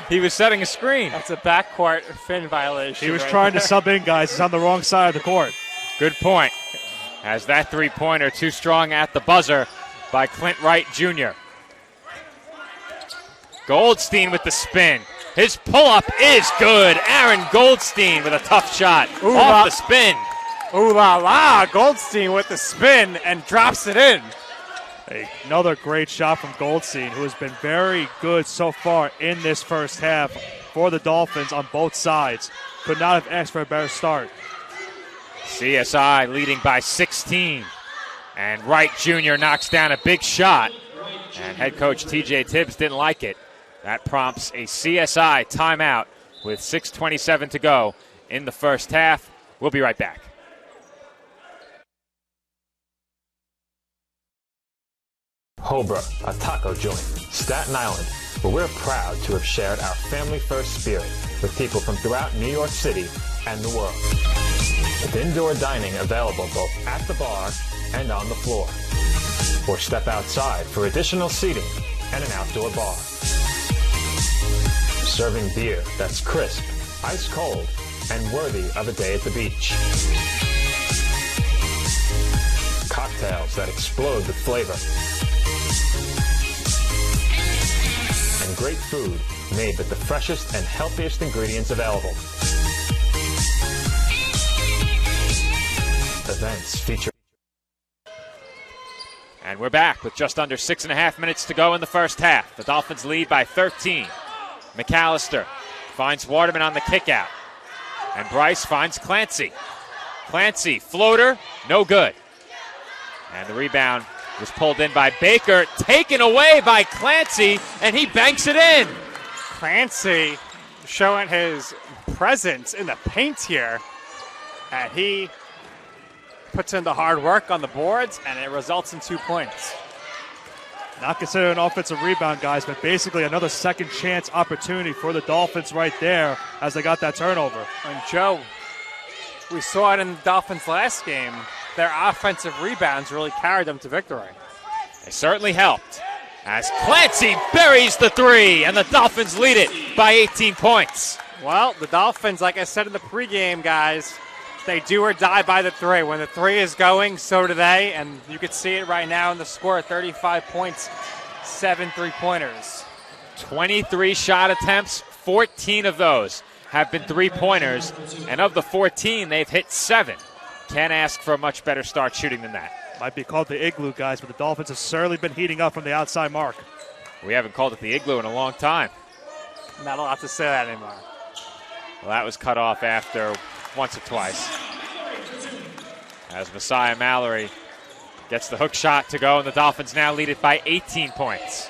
He was setting a screen. That's a backcourt fin violation. He was trying to sub in, guys. He's on the wrong side of the court. Good point. As that three-pointer too strong at the buzzer by Clint Wright Jr. Goldstein with the spin. His pull-up is good. Aaron Goldstein with a tough shot off the spin. Ooh la la, Goldstein with the spin and drops it in. Another great shot from Goldstein, who has been very good so far in this first half for the Dolphins on both sides. Could not have asked for a better start. CSI leading by 16. And Wright Jr. knocks down a big shot. And head coach TJ Tibbs didn't like it. That prompts a CSI timeout with 6:27 to go in the first half. We'll be right back. Hobra, a taco joint, Staten Island. where we're proud to have shared our family-first spirit with people from throughout New York City and the world. With indoor dining available both at the bar and on the floor. Or step outside for additional seating and an outdoor bar. Serving beer that's crisp, ice cold, and worthy of a day at the beach. Cocktails that explode with flavor. And great food made with the freshest and healthiest ingredients available. Events feature. And we're back with just under 6.5 minutes to go in the first half. The Dolphins lead by 13. McAllister finds Waterman on the kickout. And Bryce finds Clancy. Clancy, floater, no good. And the rebound was pulled in by Baker, taken away by Clancy, and he banks it in. Clancy showing his presence in the paint here. And he puts in the hard work on the boards, and it results in 2 points. Not considered an offensive rebound, guys, but basically another second chance opportunity for the Dolphins right there as they got that turnover. And Joe, we saw it in the Dolphins' last game. Their offensive rebounds really carried them to victory. They certainly helped as Clancy buries the three, and the Dolphins lead it by 18 points. Well, the Dolphins, like I said in the pregame, guys, they do or die by the three. When the three is going, so do they, and you can see it right now in the score, 35 points, 7 3-pointers. 23 shot attempts, 14 of those have been three-pointers, and of the 14, they've hit 7. Can't ask for a much better start shooting than that. Might be called the igloo, guys, but the Dolphins have certainly been heating up from the outside mark. We haven't called it the igloo in a long time. Not allowed to say that anymore. Well, that was cut off after once or twice. As Messiah Mallory gets the hook shot to go, and the Dolphins now lead it by 18 points.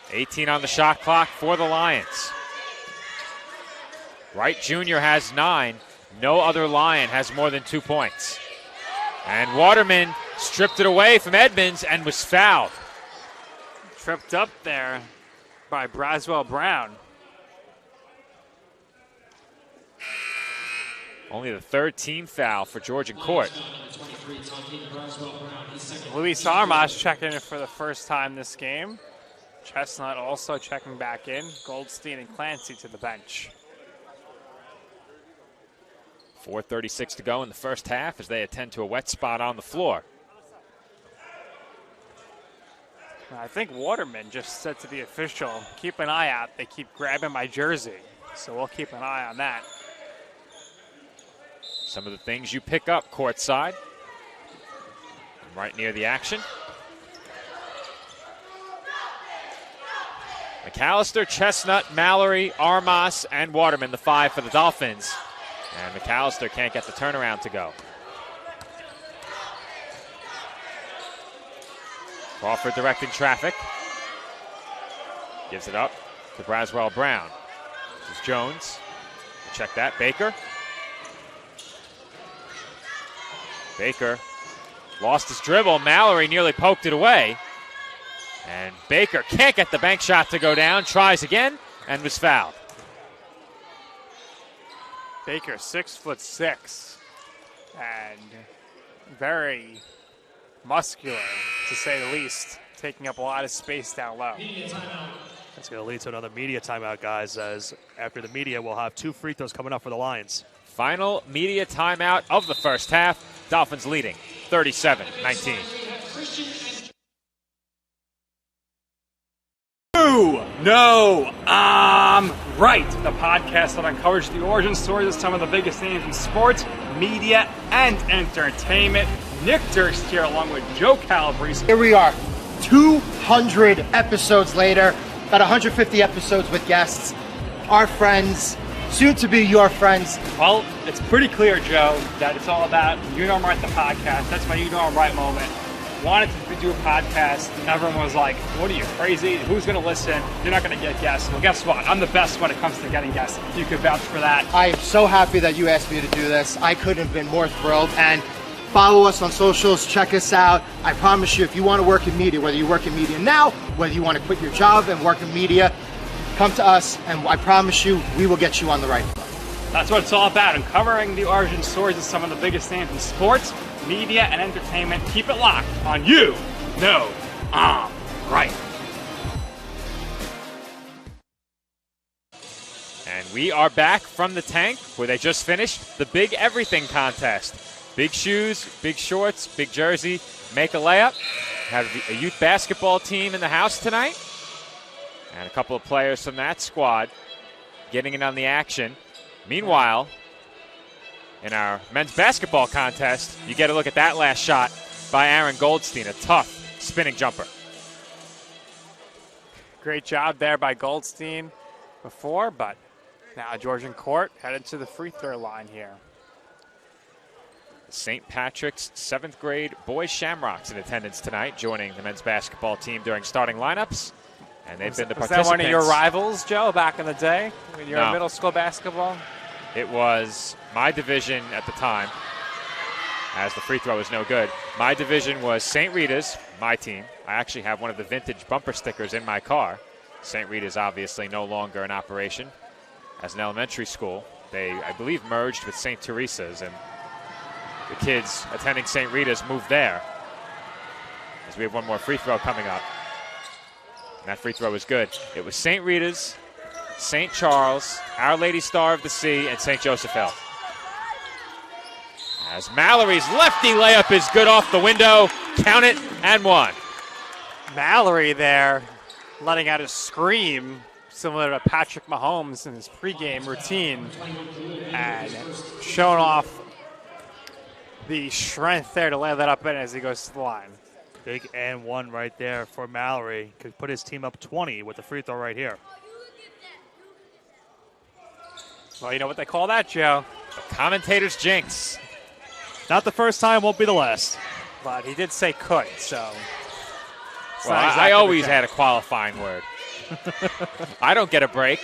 $18 on the shot clock for the Lions. Wright Jr. has 9. No other Lion has more than 2 points. And Waterman stripped it away from Edmonds and was fouled. Tripped up there by Braswell Brown. Only the third team foul for Georgian court. Luis Armas checking in for the first time this game. Chestnut also checking back in. Goldstein and Clancy to the bench. 4:36 to go in the first half as they attend to a wet spot on the floor. I think Waterman just said to the official, keep an eye out. They keep grabbing my jersey. So we'll keep an eye on that. Some of the things you pick up courtside. Right near the action. McAllister, Chestnut, Mallory, Armas, and Waterman, the 5 for the Dolphins. And McAllister can't get the turnaround to go. Crawford directing traffic. Gives it up to Braswell Brown. This is Jones. Check that. Baker. Baker lost his dribble. Mallory nearly poked it away. And Baker can't get the bank shot to go down. Tries again and was fouled. Baker, 6'6", and very muscular, to say the least, taking up a lot of space down low. That's going to lead to another media timeout, guys, as after the media, we'll have 2 free throws coming up for the Lions. Final media timeout of the first half. Dolphins leading 37-19. No, I'm right. The podcast that uncovers the origin stories of some of the biggest names in sports, media, and entertainment. Nick Durst here along with Joe Calabrese. Here we are, 200 episodes later, about 150 episodes with guests, our friends, soon to be your friends. Well, it's pretty clear, Joe, that it's all about You Know I'm Right, the podcast. That's my You Know I'm Right moment. Wanted to do a podcast, and everyone was like, what are you, crazy? Who's going to listen? You're not going to get guests. Well, guess what? I'm the best when it comes to getting guests. You could vouch for that. I am so happy that you asked me to do this. I couldn't have been more thrilled. And Follow us on socials. Check us out. I promise you, if you want to work in media, whether you work in media now, whether you want to quit your job and work in media, come to us, and I promise you, we will get you on the right foot. That's what it's all about, uncovering the origin stories of some of the biggest names in sports, media, and entertainment. Keep it locked on You Know I'm Right. And we are back from the tank where they just finished the Big Everything contest. Big shoes, big shorts, big jersey, make a layup. Have a youth basketball team in the house tonight. And a couple of players from that squad getting in on the action. Meanwhile, in our men's basketball contest, you get a look at that last shot by Aaron Goldstein, a tough spinning jumper. Great job there by Goldstein before, but now Georgian court headed to the free throw line here. St. Patrick's 7th grade boys Shamrocks in attendance tonight, joining the men's basketball team during starting lineups. And they've been the participants. Was that one of your rivals, Joe, back in the day when you were in No. middle school basketball? It was my division at the time, as the free throw was no good. My division was St. Rita's, my team. I actually have one of the vintage bumper stickers in my car. St. Rita's obviously no longer in operation as an elementary school. They, I believe, merged with St. Teresa's, and the kids attending St. Rita's moved there. As we have one more free throw coming up. And that free throw was good. It was St. Rita's, St. Charles, Our Lady Star of the Sea, and St. Joseph Hill. As Mallory's lefty layup is good off the window. Count it, and one. Mallory there letting out a scream similar to Patrick Mahomes in his pregame routine and showing off the strength there to lay that up in as he goes to the line. Big and one right there for Mallory. Could put his team up 20 with the free throw right here. Well, you know what they call that, Joe? The commentator's jinx. Not the first time, won't be the last. But he did say could, so. Well, I always had a qualifying word. I don't get a break.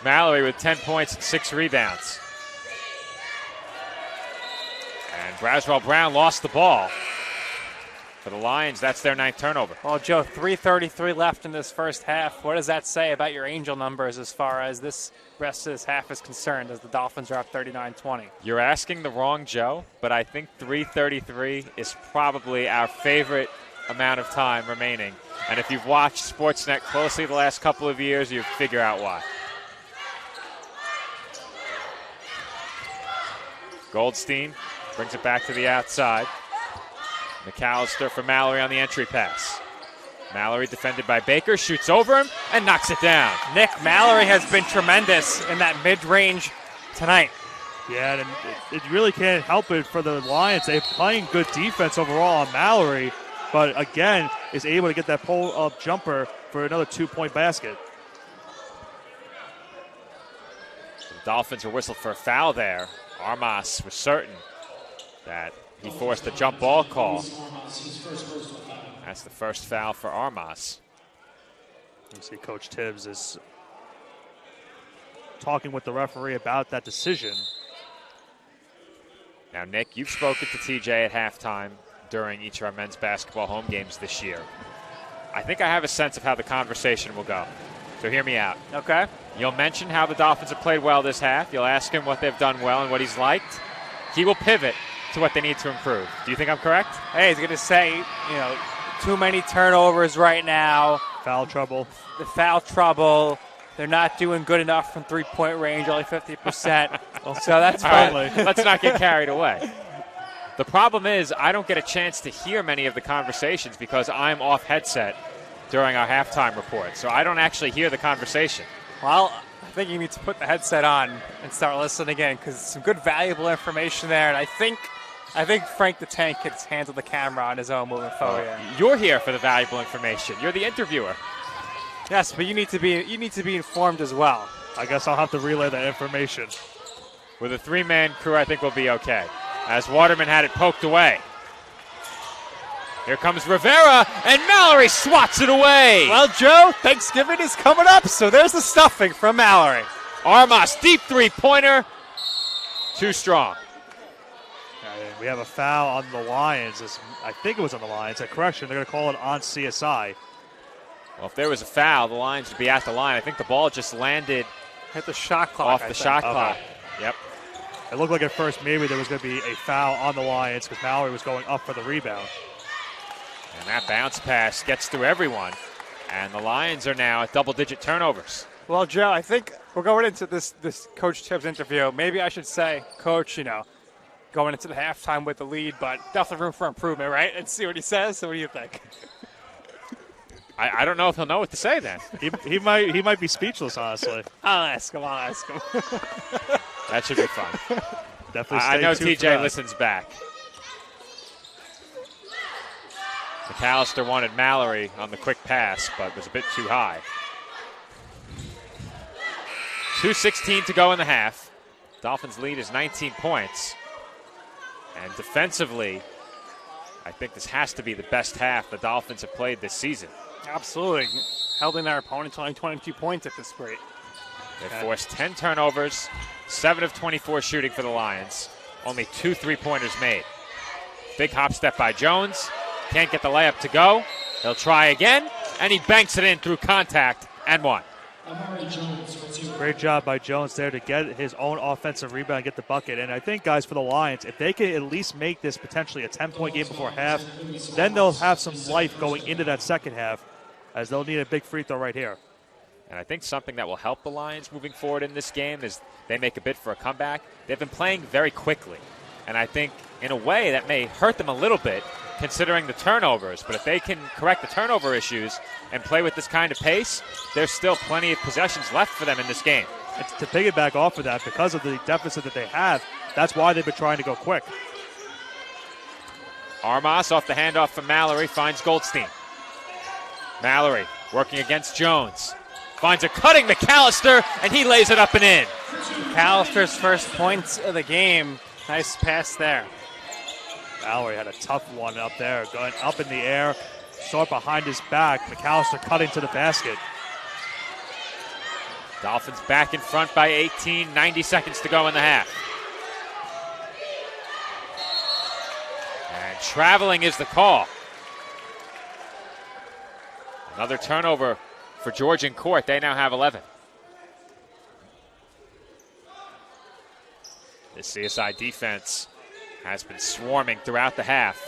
Mallory with 10 points and 6 rebounds. And Braswell Brown lost the ball. For the Lions, that's their 9th turnover. Well, Joe, 3:33 left in this first half. What does that say about your Angel numbers as far as this rest of this half is concerned as the Dolphins are up 39-20? You're asking the wrong Joe, but I think 3:33 is probably our favorite amount of time remaining. And if you've watched Sportsnet closely the last couple of years, you figure out why. Goldstein brings it back to the outside. McAllister for Mallory on the entry pass. Mallory defended by Baker, shoots over him, and knocks it down. Nick, Mallory has been tremendous in that mid-range tonight. Yeah, and it really can't help it for the Lions. They're playing good defense overall on Mallory, but again, is able to get that pull-up jumper for another 2-point basket. The Dolphins were whistled for a foul there. Armas was certain that he forced a jump ball call. That's the first foul for Armas. You see Coach Tibbs is talking with the referee about that decision. Now, Nick, you've spoken to TJ at halftime during each of our men's basketball home games this year. I think I have a sense of how the conversation will go. So hear me out. Okay. You'll mention how the Dolphins have played well this half. You'll ask him what they've done well and what he's liked. He will pivot to what they need to improve. Do you think I'm correct? Hey, he's going to say, too many turnovers right now. Foul trouble. The foul trouble. They're not doing good enough from three-point range, only 50%. So that's fine. Let's not get carried away. The problem is I don't get a chance to hear many of the conversations because I'm off headset during our halftime report. So I don't actually hear the conversation. Well, I think you need to put the headset on and start listening again because some good, valuable information there. And I think Frank the Tank can handle the camera on his own moving forward. You're here for the valuable information. You're the interviewer. Yes, but you need to be informed as well. I guess I'll have to relay that information. With a 3-man crew, I think we'll be okay. As Waterman had it poked away. Here comes Rivera, and Mallory swats it away. Well, Joe, Thanksgiving is coming up, so there's the stuffing from Mallory. Armas, deep three-pointer. Too strong. we have a foul on the Lions. I think it was on the Lions. A correction, they're going to call it on CSI. Well, if there was a foul, the Lions would be at the line. I think the ball just landed Hit the shot clock. off the shot clock. Okay. Yep. It looked like at first maybe there was going to be a foul on the Lions because Mallory was going up for the rebound. And that bounce pass gets through everyone. And the Lions are now at double-digit turnovers. Well, Joe, I think we're going into this Coach Tibbs interview. Maybe I should say, Coach, going into the halftime with the lead, but definitely room for improvement, right? Let's see what he says. So what do you think? I don't know if he'll know what to say then. He might be speechless, honestly. I'll ask him. That should be fun. Definitely. I know stay tuned for TJ that. listens back. McAllister wanted Mallory on the quick pass, but was a bit too high. 2:16 to go in the half. Dolphins' lead is 19 points. And defensively, I think this has to be the best half the Dolphins have played this season. Absolutely. Held in their opponent to only 22 points at this rate. They forced 10 turnovers, 7 of 24 shooting for the Lions. Only 2 3-pointers made. Big hop step by Jones. Can't get the layup to go. He'll try again, and he banks it in through contact and one. Great job by Jones there to get his own offensive rebound and get the bucket. And I think, guys, for the Lions, if they can at least make this potentially a 10-point game before half, then they'll have some life going into that second half, as they'll need a big free throw right here. And I think something that will help the Lions moving forward in this game is they make a bid for a comeback. They've been playing very quickly. And I think, in a way, that may hurt them a little bit, considering the turnovers. But if they can correct the turnover issues and play with this kind of pace, there's still plenty of possessions left for them in this game. And to piggyback off of that, because of the deficit that they have, that's why they've been trying to go quick. Armas off the handoff from Mallory finds Goldstein. Mallory working against Jones. Finds a cutting McAllister, and he lays it up and in. McAllister's first points of the game. Nice pass there. Mallory had a tough one up there, going up in the air, saw it behind his back. McAllister cutting to the basket. Dolphins back in front by 18, 90 seconds to go in the half. And traveling is the call. Another turnover for Georgian court. They now have 11. The CSI defense has been swarming throughout the half,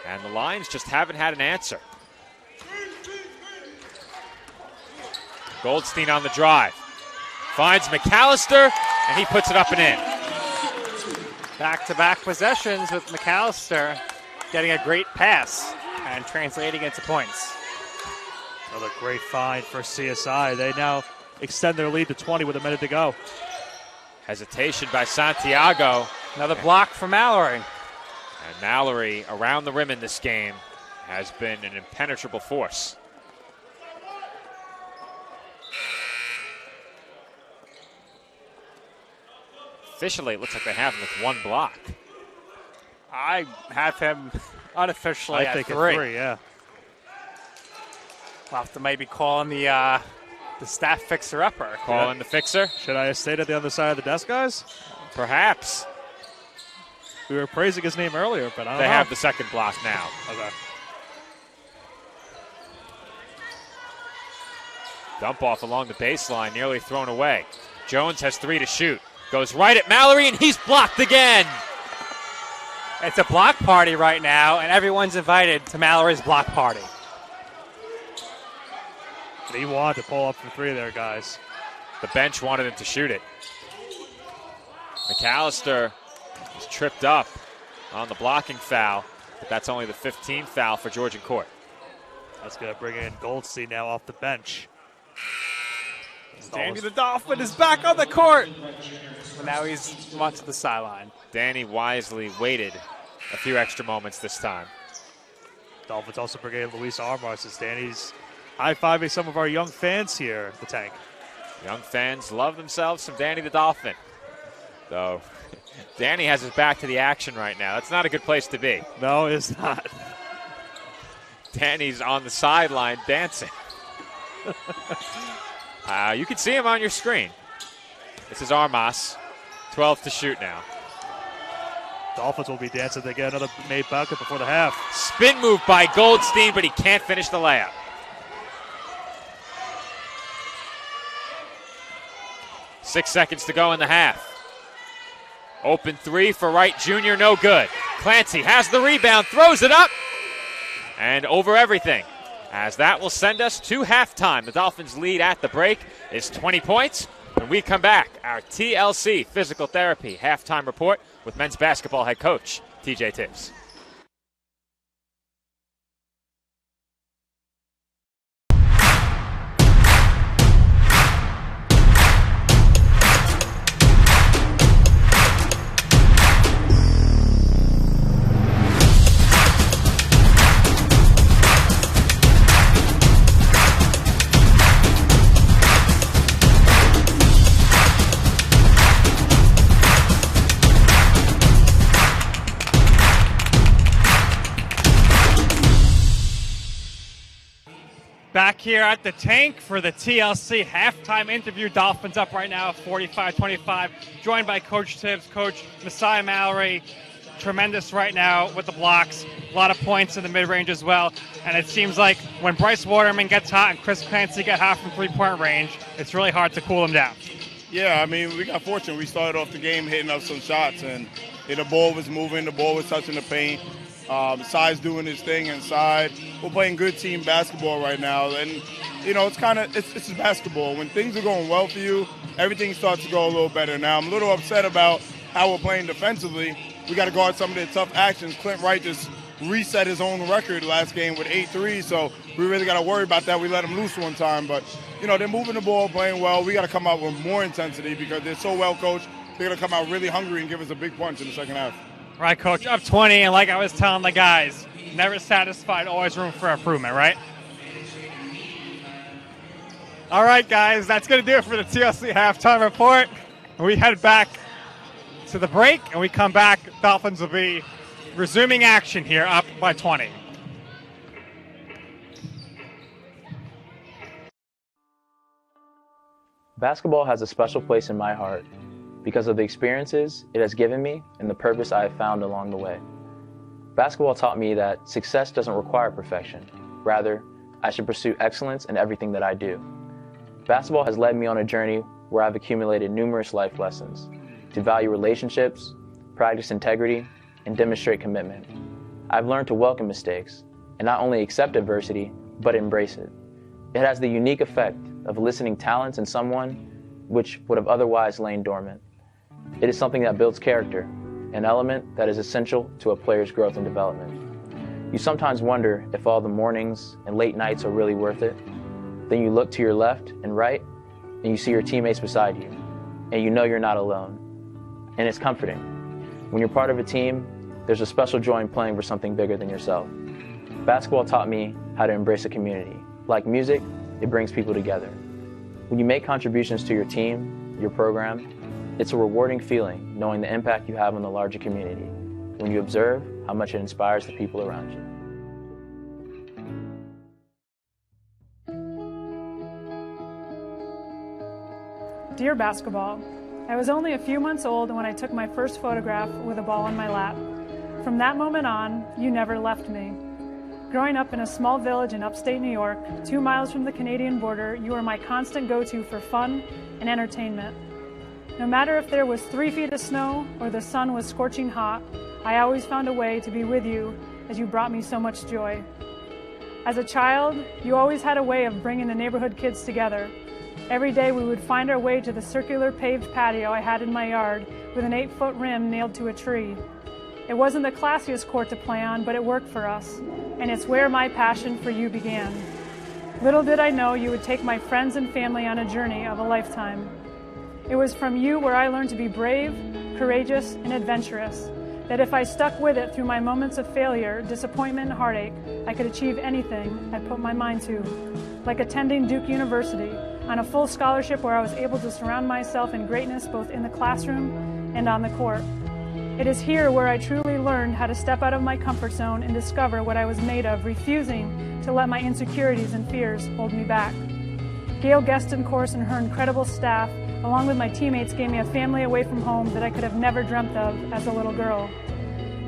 and the Lions just haven't had an answer. Goldstein on the drive. Finds McAllister, and he puts it up and in. Back-to-back possessions with McAllister getting a great pass and translating into points. Another great find for CSI. They now extend their lead to 20 with a minute to go. Hesitation by Santiago. Another block for Mallory. And Mallory, around the rim in this game, has been an impenetrable force. Officially, it looks like they have him with one block. I have him unofficially I think at 3. at 3, yeah. We'll have to maybe call in the staff fixer-upper. Call in the fixer? Should I have stayed at the other side of the desk, guys? Perhaps. We were praising his name earlier, but I don't know. They have the second block now. Okay. Dump off along the baseline, nearly thrown away. Jones has 3 to shoot. Goes right at Mallory, and he's blocked again. It's a block party right now, and everyone's invited to Mallory's block party. He wanted to pull up for 3 there, guys. The bench wanted him to shoot it. McAllister is tripped up on the blocking foul, but that's only the 15th foul for Georgian court. That's going to bring in Goldstein now off the bench. Danny the Dolphin is back on the court. But now he's onto the sideline. Danny wisely waited a few extra moments this time. Dolphins also bring in Luis Armas as Danny's high-fiving some of our young fans here at the tank. Young fans love themselves some Danny the Dolphin. Though Danny has his back to the action right now. That's not a good place to be. No, it's not. Danny's on the sideline dancing. You can see him on your screen. This is Armas. 12 to shoot now. Dolphins will be dancing to get another made bucket before the half. Spin move by Goldstein, but he can't finish the layup. 6 seconds to go in the half. Open three for Wright Jr., no good. Clancy has the rebound, throws it up, and over everything. As that will send us to halftime. The Dolphins' lead at the break is 20 points. When we come back, our TLC Physical Therapy halftime report with men's basketball head coach TJ Tibbs. Back here at the tank for the TLC halftime interview. Dolphins up right now 45-25, joined by Coach Tibbs, Coach Messiah Mallory. Tremendous right now with the blocks. A lot of points in the mid-range as well. And it seems like when Bryce Waterman gets hot and Chris Clancy get hot from three-point range, it's really hard to cool them down. Yeah, I mean, we got fortunate. We started off the game hitting up some shots, and the ball was moving, the ball was touching the paint. Size doing his thing inside. We're playing good team basketball right now, and it's just basketball. When things are going well for you, everything starts to go a little better. Now I'm a little upset about how we're playing defensively. We got to guard some of their tough actions. Clint Wright just reset his own record last game with 8 threes, so we really got to worry about that. We let him loose one time, but they're moving the ball, playing well. We got to come out with more intensity because they're so well coached. They're going to come out really hungry and give us a big punch in the second half. Right, Coach, up 20, and like I was telling the guys, never satisfied, always room for improvement, right? All right, guys, that's going to do it for the TLC halftime report. We head back to the break, and we come back. Dolphins will be resuming action here, up by 20. Basketball has a special place in my heart because of the experiences it has given me and the purpose I have found along the way. Basketball taught me that success doesn't require perfection. Rather, I should pursue excellence in everything that I do. Basketball has led me on a journey where I've accumulated numerous life lessons to value relationships, practice integrity, and demonstrate commitment. I've learned to welcome mistakes and not only accept adversity, but embrace it. It has the unique effect of eliciting talents in someone which would have otherwise lain dormant. It is something that builds character, an element that is essential to a player's growth and development. You sometimes wonder if all the mornings and late nights are really worth it. Then you look to your left and right, and you see your teammates beside you, and you know you're not alone. And it's comforting. When you're part of a team, there's a special joy in playing for something bigger than yourself. Basketball taught me how to embrace a community. Like music, it brings people together. When you make contributions to your team, your program, it's a rewarding feeling knowing the impact you have on the larger community when you observe how much it inspires the people around you. Dear basketball, I was only a few months old when I took my first photograph with a ball in my lap. From that moment on, you never left me. Growing up in a small village in upstate New York, 2 miles from the Canadian border, you were my constant go-to for fun and entertainment. No matter if there was 3 feet of snow or the sun was scorching hot, I always found a way to be with you as you brought me so much joy. As a child, you always had a way of bringing the neighborhood kids together. Every day we would find our way to the circular paved patio I had in my yard with an 8-foot rim nailed to a tree. It wasn't the classiest court to play on, but it worked for us, and it's where my passion for you began. Little did I know you would take my friends and family on a journey of a lifetime. It was from you where I learned to be brave, courageous, and adventurous, that if I stuck with it through my moments of failure, disappointment, and heartache, I could achieve anything I put my mind to. Like attending Duke University on a full scholarship where I was able to surround myself in greatness both in the classroom and on the court. It is here where I truly learned how to step out of my comfort zone and discover what I was made of, refusing to let my insecurities and fears hold me back. Gail Gueston-Course and her incredible staff, along with my teammates, gave me a family away from home that I could have never dreamt of as a little girl.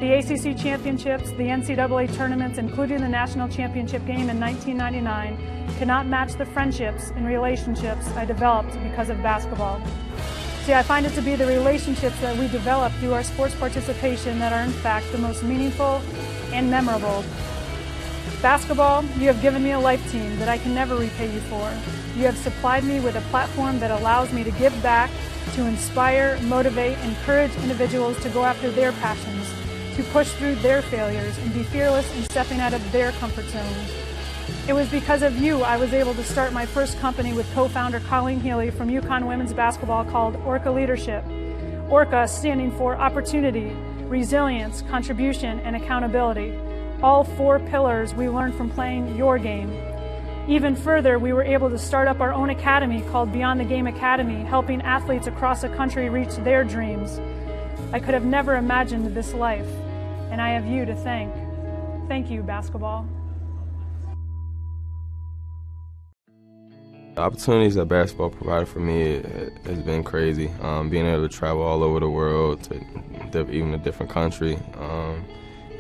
The ACC championships, the NCAA tournaments, including the national championship game in 1999, cannot match the friendships and relationships I developed because of basketball. See, I find it to be the relationships that we develop through our sports participation that are in fact the most meaningful and memorable. Basketball, you have given me a life team that I can never repay you for. You have supplied me with a platform that allows me to give back, to inspire, motivate, encourage individuals to go after their passions, to push through their failures and be fearless in stepping out of their comfort zones. It was because of you I was able to start my first company with co-founder Colleen Healy from UConn Women's Basketball called Orca Leadership. Orca standing for opportunity, resilience, contribution, and accountability. All 4 pillars we learned from playing your game. Even further, we were able to start up our own academy called Beyond the Game Academy, helping athletes across the country reach their dreams. I could have never imagined this life, and I have you to thank. Thank you, basketball. The opportunities that basketball provided for me has been crazy. Being able to travel all over the world, to even a different country,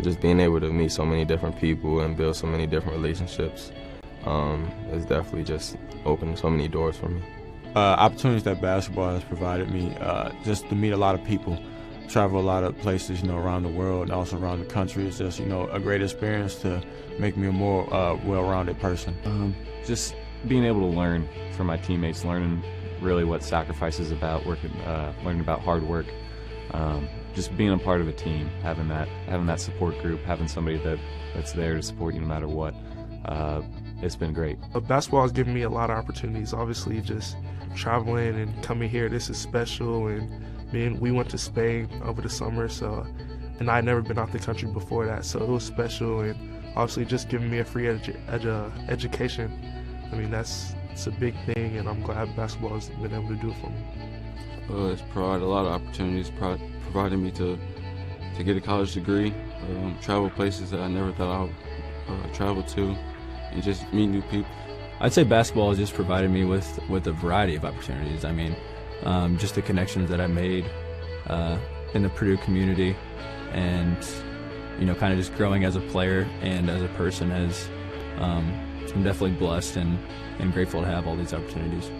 just being able to meet so many different people and build so many different relationships has definitely just opened so many doors for me. Opportunities that basketball has provided me, just to meet a lot of people, travel a lot of places, around the world and also around the country. It's just, a great experience to make me a more well-rounded person. Just being able to learn from my teammates, learning really what sacrifice is about, learning about hard work, just being a part of a team, having that support group, having somebody that's there to support you no matter what. It's been great. Basketball has given me a lot of opportunities. Obviously, just traveling and coming here, this is special. And we went to Spain over the summer, and I'd never been out the country before that, so it was special. And obviously, just giving me a free education. It's a big thing, and I'm glad basketball has been able to do it for me. It's provided a lot of opportunities, provided me to get a college degree, travel places that I never thought I would travel to, and just meet new people. I'd say basketball has just provided me with a variety of opportunities. Just the connections that I made in the Purdue community, and kind of just growing as a player and as a person has. I'm definitely blessed and grateful to have all these opportunities.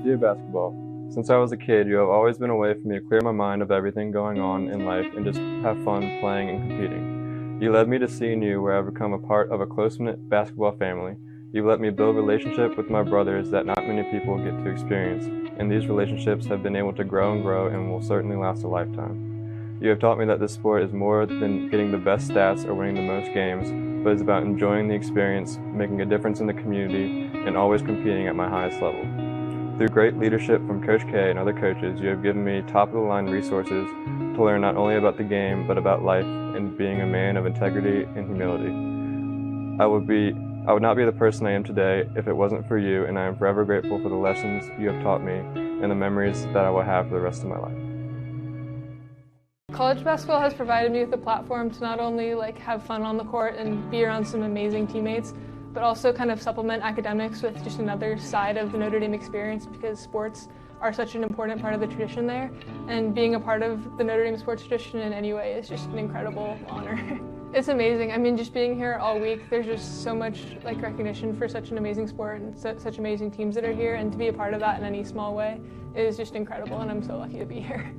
Dear basketball, since I was a kid, you have always been a way for me to clear my mind of everything going on in life and just have fun playing and competing. You led me to seeing you where I've become a part of a close-knit basketball family. You've let me build a relationship with my brothers that not many people get to experience, and these relationships have been able to grow and will certainly last a lifetime. You have taught me that this sport is more than getting the best stats or winning the most games, but it's about enjoying the experience, making a difference in the community, and always competing at my highest level. Through great leadership from Coach K and other coaches, you have given me top-of-the-line resources to learn not only about the game, but about life and being a man of integrity and humility. I would not be the person I am today if it wasn't for you, and I am forever grateful for the lessons you have taught me and the memories that I will have for the rest of my life. College basketball has provided me with a platform to not only have fun on the court and be around some amazing teammates, but also kind of supplement academics with just another side of the Notre Dame experience, because sports are such an important part of the tradition there, and being a part of the Notre Dame sports tradition in any way is just an incredible honor. It's amazing. Just being here all week, there's just so much recognition for such an amazing sport and such amazing teams that are here, and to be a part of that in any small way is just incredible, and I'm so lucky to be here.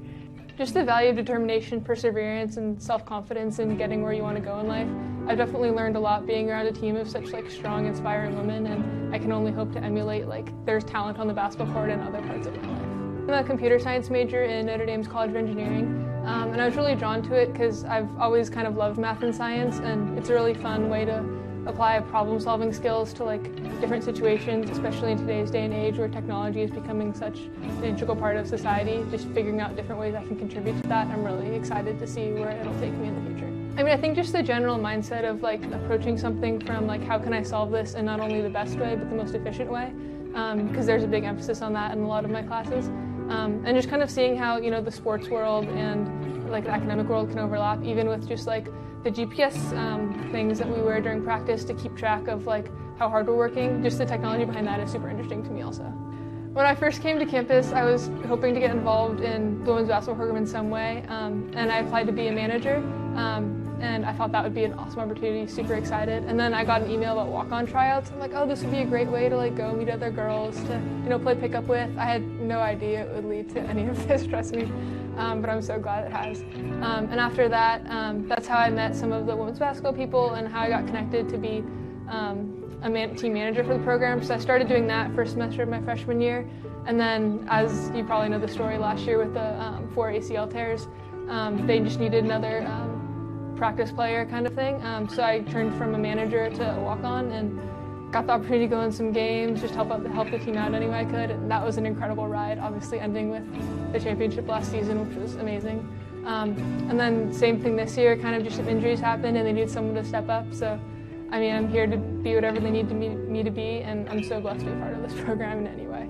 Just the value of determination, perseverance, and self-confidence in getting where you want to go in life. I've definitely learned a lot being around a team of such strong, inspiring women, and I can only hope to emulate their talent on the basketball court in other parts of my life. I'm a computer science major in Notre Dame's College of Engineering, and I was really drawn to it because I've always kind of loved math and science, and it's a really fun way to apply problem-solving skills to different situations, especially in today's day and age where technology is becoming such an integral part of society. Just figuring out different ways I can contribute to that, I'm really excited to see where it'll take me in the future. I think just the general mindset of approaching something from how can I solve this in not only the best way but the most efficient way, because there's a big emphasis on that in a lot of my classes, and just kind of seeing how the sports world and the academic world can overlap, even with just the GPS things that we wear during practice to keep track of how hard we're working. Just the technology behind that is super interesting to me also. When I first came to campus, I was hoping to get involved in the women's basketball program in some way, and I applied to be a manager, and I thought that would be an awesome opportunity, super excited. And then I got an email about walk-on tryouts. I'm like, oh, this would be a great way to go meet other girls, to play pickup with. I had no idea it would lead to any of this, trust me, but I'm so glad it has. And after that, that's how I met some of the women's basketball people and how I got connected to be a team manager for the program. So I started doing that first semester of my freshman year, and then, as you probably know the story, last year with the 4 ACL tears, they just needed another practice player kind of thing. So I turned from a manager to a walk-on and got the opportunity to go in some games, just help the team out any way I could, and that was an incredible ride, obviously ending with the championship last season, which was amazing. And then same thing this year, kind of just some injuries happened and they needed someone to step up. So I mean, I'm here to be whatever they need me to be, and I'm so blessed to be part of this program in any way.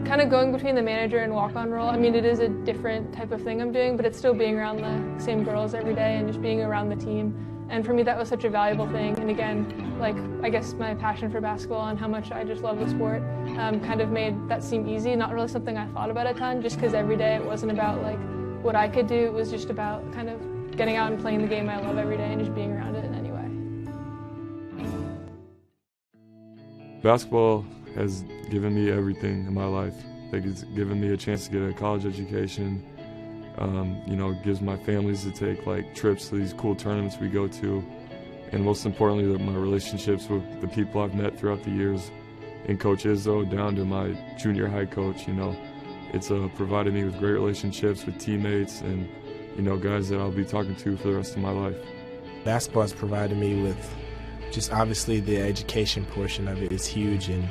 Kind of going between the manager and walk-on role, I mean, it is a different type of thing I'm doing, but it's still being around the same girls every day and just being around the team. And for me, that was such a valuable thing. And again, I guess my passion for basketball and how much I just love the sport kind of made that seem easy. Not really something I thought about a ton, just because every day it wasn't about what I could do. It was just about kind of getting out and playing the game I love every day and just being around it in any way. Basketball has given me everything in my life. It's given me a chance to get a college education. Gives my families to take trips to these cool tournaments we go to, and most importantly, my relationships with the people I've met throughout the years, and Coach Izzo down to my junior high coach. It's provided me with great relationships with teammates and guys that I'll be talking to for the rest of my life. Basketball has provided me with just obviously the education portion of it is huge, and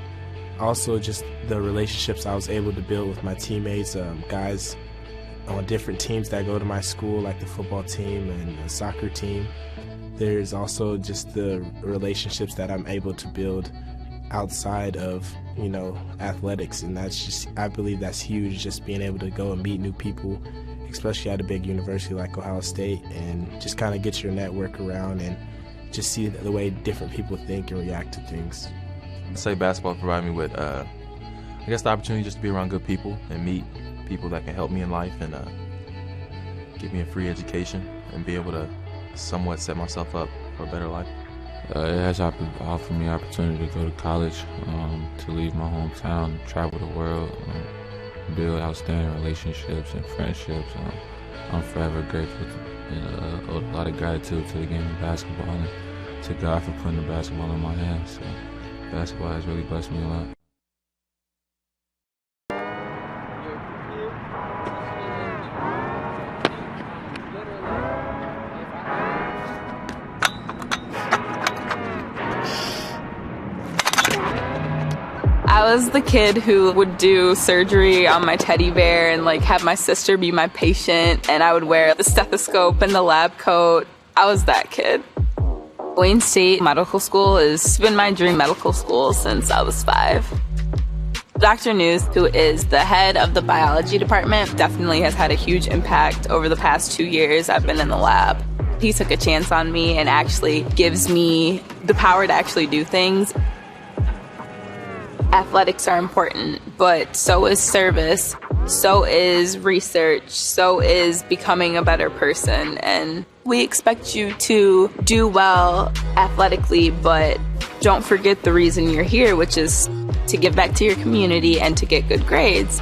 also just the relationships I was able to build with my teammates, guys on different teams that go to my school, like the football team and the soccer team. There's also just the relationships that I'm able to build outside of, athletics, and I believe that's huge, just being able to go and meet new people, especially at a big university like Ohio State, and just kind of get your network around and just see the way different people think and react to things. I'd say basketball provided me with, the opportunity just to be around good people and meet people that can help me in life and give me a free education and be able to somewhat set myself up for a better life. It has offered me the opportunity to go to college, to leave my hometown, travel the world, build outstanding relationships and friendships. I'm forever grateful and a lot of gratitude to the game of basketball and to God for putting the basketball in my hands. So basketball has really blessed me a lot. I was the kid who would do surgery on my teddy bear and have my sister be my patient, and I would wear the stethoscope and the lab coat. I was that kid. Wayne State Medical School has been my dream medical school since I was 5. Dr. News, who is the head of the biology department, definitely has had a huge impact over the past 2 years I've been in the lab. He took a chance on me and actually gives me the power to actually do things. Athletics are important, but so is service, so is research, so is becoming a better person. And we expect you to do well athletically, but don't forget the reason you're here, which is to give back to your community and to get good grades.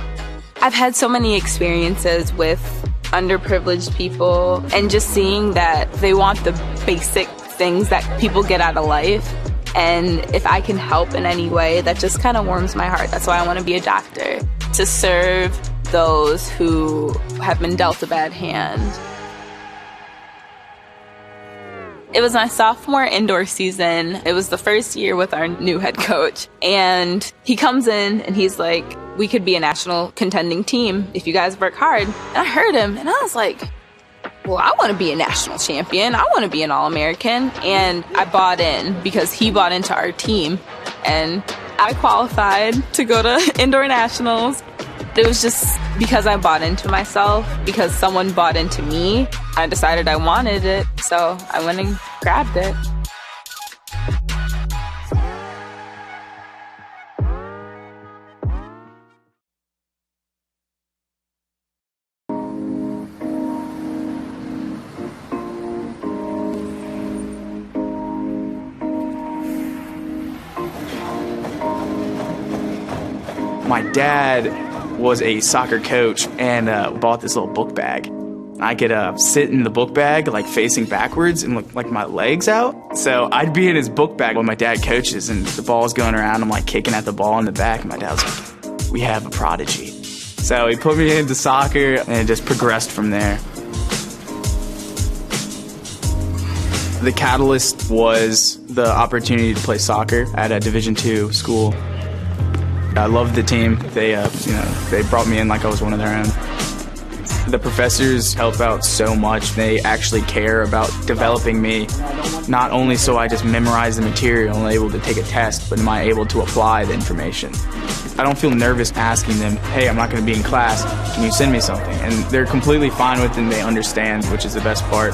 I've had so many experiences with underprivileged people and just seeing that they want the basic things that people get out of life. And if I can help in any way, that just kind of warms my heart. That's why I want to be a doctor, to serve those who have been dealt a bad hand. It was my sophomore indoor season. It was the first year with our new head coach. And he comes in and he's like, we could be a national contending team if you guys work hard. And I heard him and I was like, well, I want to be a national champion. I want to be an All-American. And I bought in because he bought into our team. And I qualified to go to indoor nationals. It was just because I bought into myself, because someone bought into me. I decided I wanted it, so I went and grabbed it. My dad was a soccer coach and bought this little book bag. I could sit in the book bag like facing backwards and look like my legs out. So I'd be in his book bag when my dad coaches and the ball's going around. I'm like kicking at the ball in the back and my dad's like, we have a prodigy. So he put me into soccer and it just progressed from there. The catalyst was the opportunity to play soccer at a Division II school. I loved the team. They brought me in like I was one of their own. The professors help out so much. They actually care about developing me, not only so I just memorize the material and able to take a test, but am I able to apply the information. I don't feel nervous asking them, hey, I'm not going to be in class, can you send me something? And they're completely fine with it and they understand, which is the best part.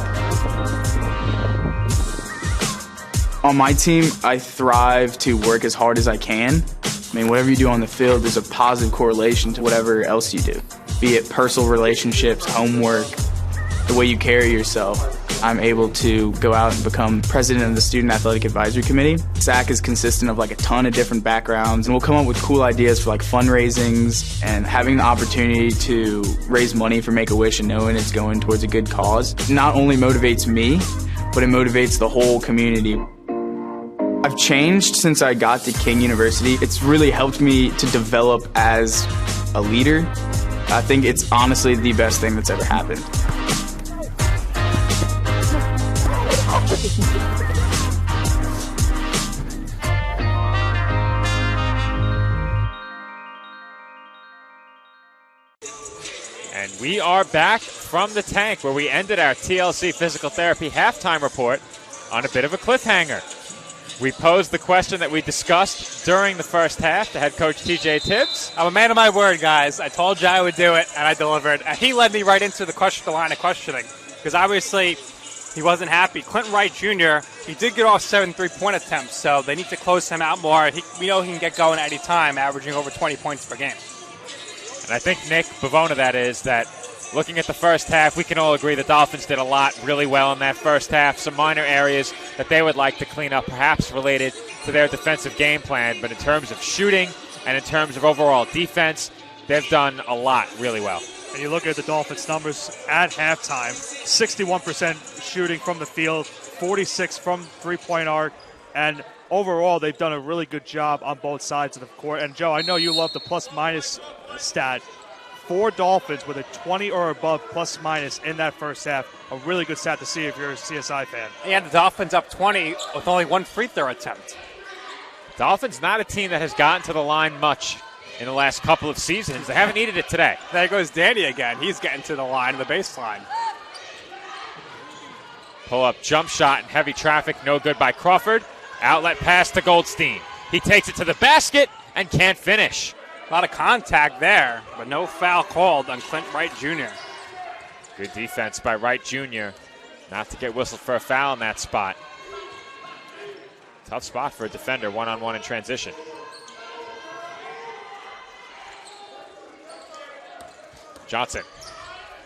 On my team, I thrive to work as hard as I can. I mean, whatever you do on the field, there's a positive correlation to whatever else you do. Be it personal relationships, homework, the way you carry yourself. I'm able to go out and become president of the Student Athletic Advisory Committee. SAC is consistent of like a ton of different backgrounds, and we'll come up with cool ideas for like fundraisings and having the opportunity to raise money for Make-A-Wish and knowing it's going towards a good cause. Not only motivates me, but it motivates the whole community. I've changed since I got to King University. It's really helped me to develop as a leader. I think it's honestly the best thing that's ever happened. And we are back from the tank where we ended our TLC Physical Therapy halftime report on a bit of a cliffhanger. We posed the question that we discussed during the first half to head coach TJ Tibbs. I'm a man of my word, guys. I told you I would do it, and I delivered. And he led me right into the line of questioning, because obviously he wasn't happy. Clinton Wright Jr., he did get off 7 3-point attempts, so they need to close him out more. We know he can get going at any time, averaging over 20 points per game. And I think, Nick Bavona, that is, that looking at the first half, we can all agree the Dolphins did a lot really well in that first half. Some minor areas that they would like to clean up, perhaps related to their defensive game plan. But in terms of shooting and in terms of overall defense, they've done a lot really well. And you look at the Dolphins' numbers at halftime, 61% shooting from the field, 46 from three-point arc, and overall they've done a really good job on both sides of the court. And, Joe, I know you love the plus-minus stat. 4 Dolphins with a 20 or above plus-minus in that first half. A really good stat to see if you're a CSI fan. And the Dolphins up 20 with only 1 free throw attempt. Dolphins not a team that has gotten to the line much in the last couple of seasons. They haven't needed it today. There goes Danny again. He's getting to the line, the baseline. Pull-up jump shot in heavy traffic, no good by Crawford. Outlet pass to Goldstein. He takes it to the basket and can't finish. A lot of contact there, but no foul called on Clint Wright Jr. Good defense by Wright Jr. Not to get whistled for a foul in that spot. Tough spot for a defender, one-on-one in transition. Johnson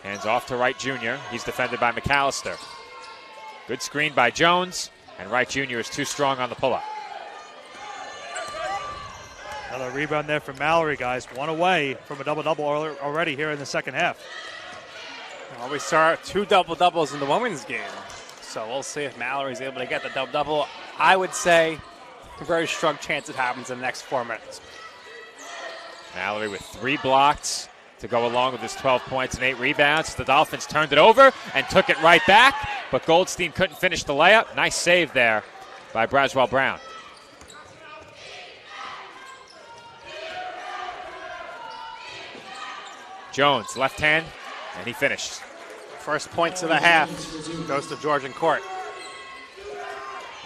hands off to Wright Jr. He's defended by McAllister. Good screen by Jones, and Wright Jr. is too strong on the pull-up. Another rebound there from Mallory, guys. One away from a double-double already here in the second half. Well, we saw 2 double-doubles in the women's game, so we'll see if Mallory's able to get the double-double. I would say a very strong chance it happens in the next 4 minutes. Mallory with 3 blocks to go along with his 12 points and 8 rebounds. The Dolphins turned it over and took it right back, but Goldstein couldn't finish the layup. Nice save there by Braswell Brown. Jones, left hand, and he finished. First points of the half goes to Georgian court.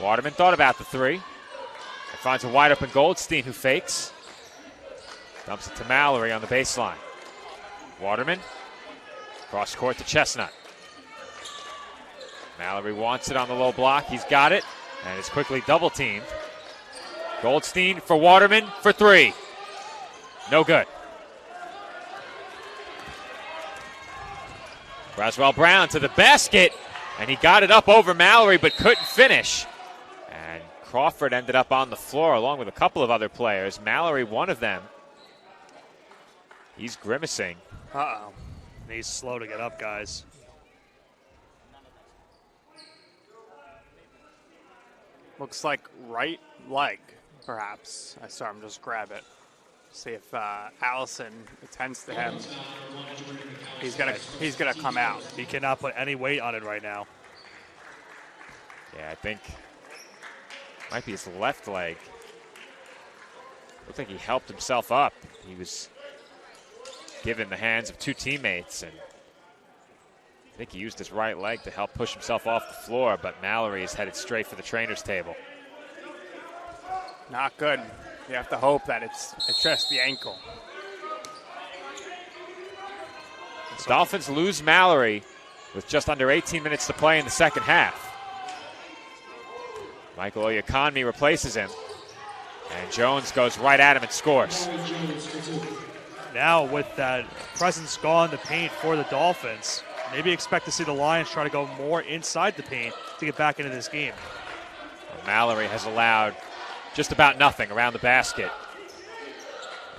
Waterman thought about the 3. It finds a wide open Goldstein who fakes. Dumps it to Mallory on the baseline. Waterman, cross court to Chestnut. Mallory wants it on the low block. He's got it, and is quickly double teamed. Goldstein for Waterman for 3. No good. Braswell Brown to the basket, and he got it up over Mallory but couldn't finish. And Crawford ended up on the floor along with a couple of other players. Mallory, one of them. He's grimacing. Uh-oh. He's slow to get up, guys. Looks like right leg, perhaps. I saw him just grab it. See if Allison attends to him. He's gonna come out. He cannot put any weight on it right now. Yeah, I think might be his left leg. Looks like he helped himself up. He was given the hands of two teammates, and I think he used his right leg to help push himself off the floor, but Mallory is headed straight for the trainer's table. Not good. You have to hope that it's just the ankle. The Dolphins lose Mallory with just under 18 minutes to play in the second half. Michael Oyakonmi replaces him, and Jones goes right at him and scores. Now with that presence gone, the paint for the Dolphins, maybe expect to see the Lions try to go more inside the paint to get back into this game. Well, Mallory has allowed just about nothing around the basket.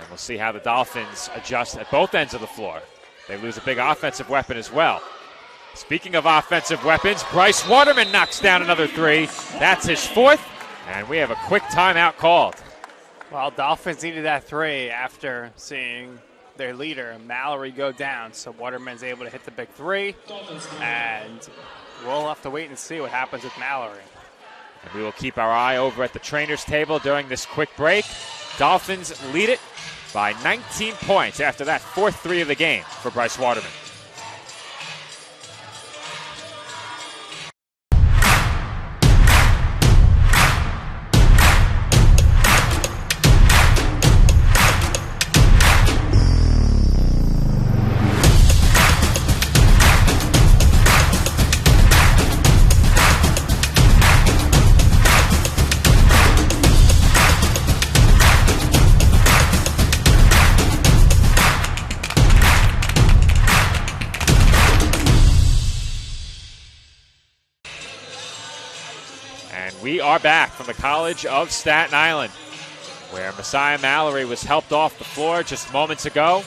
And we'll see how the Dolphins adjust at both ends of the floor. They lose a big offensive weapon as well. Speaking of offensive weapons, Bryce Waterman knocks down another three. That's his fourth, and we have a quick timeout called. Well, Dolphins needed that three after seeing their leader, Mallory, go down. So Waterman's able to hit the big three, and we'll have to wait and see what happens with Mallory. And we will keep our eye over at the trainer's table during this quick break. Dolphins lead it by 19 points after that fourth three of the game for Bryce Waterman. We are back from the College of Staten Island, where Messiah Mallory was helped off the floor just moments ago.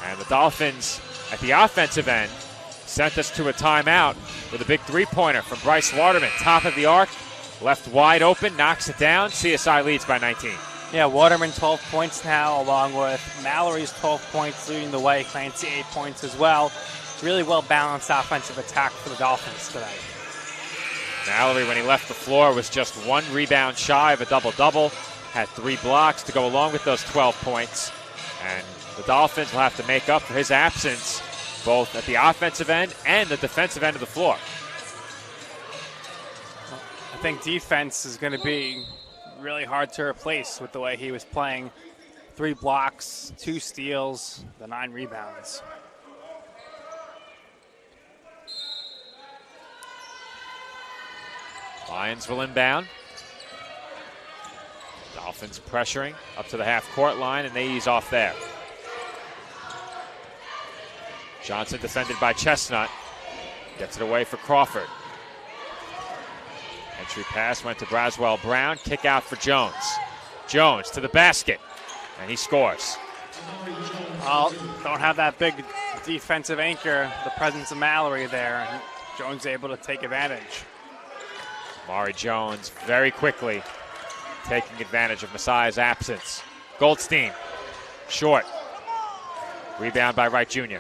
And the Dolphins, at the offensive end, sent us to a timeout with a big three-pointer from Bryce Waterman. Top of the arc, left wide open, knocks it down. CSI leads by 19. Yeah, Waterman 12 points now, along with Mallory's 12 points leading the way. Clancy 8 points as well. Really well-balanced offensive attack for the Dolphins today. Mallory, when he left the floor, was just one rebound shy of a double-double. Had 3 blocks to go along with those 12 points. And the Dolphins will have to make up for his absence, both at the offensive end and the defensive end of the floor. I think defense is going to be really hard to replace with the way he was playing. 3 blocks, 2 steals, the 9 rebounds. Lions will inbound. Dolphins pressuring up to the half-court line, and they ease off there. Johnson defended by Chestnut. Gets it away for Crawford. Entry pass went to Braswell Brown. Kick out for Jones. Jones to the basket, and he scores. Well, don't have that big defensive anchor, the presence of Mallory there. And Jones able to take advantage. Mari Jones very quickly taking advantage of Messiah's absence. Goldstein, short. Rebound by Wright Jr.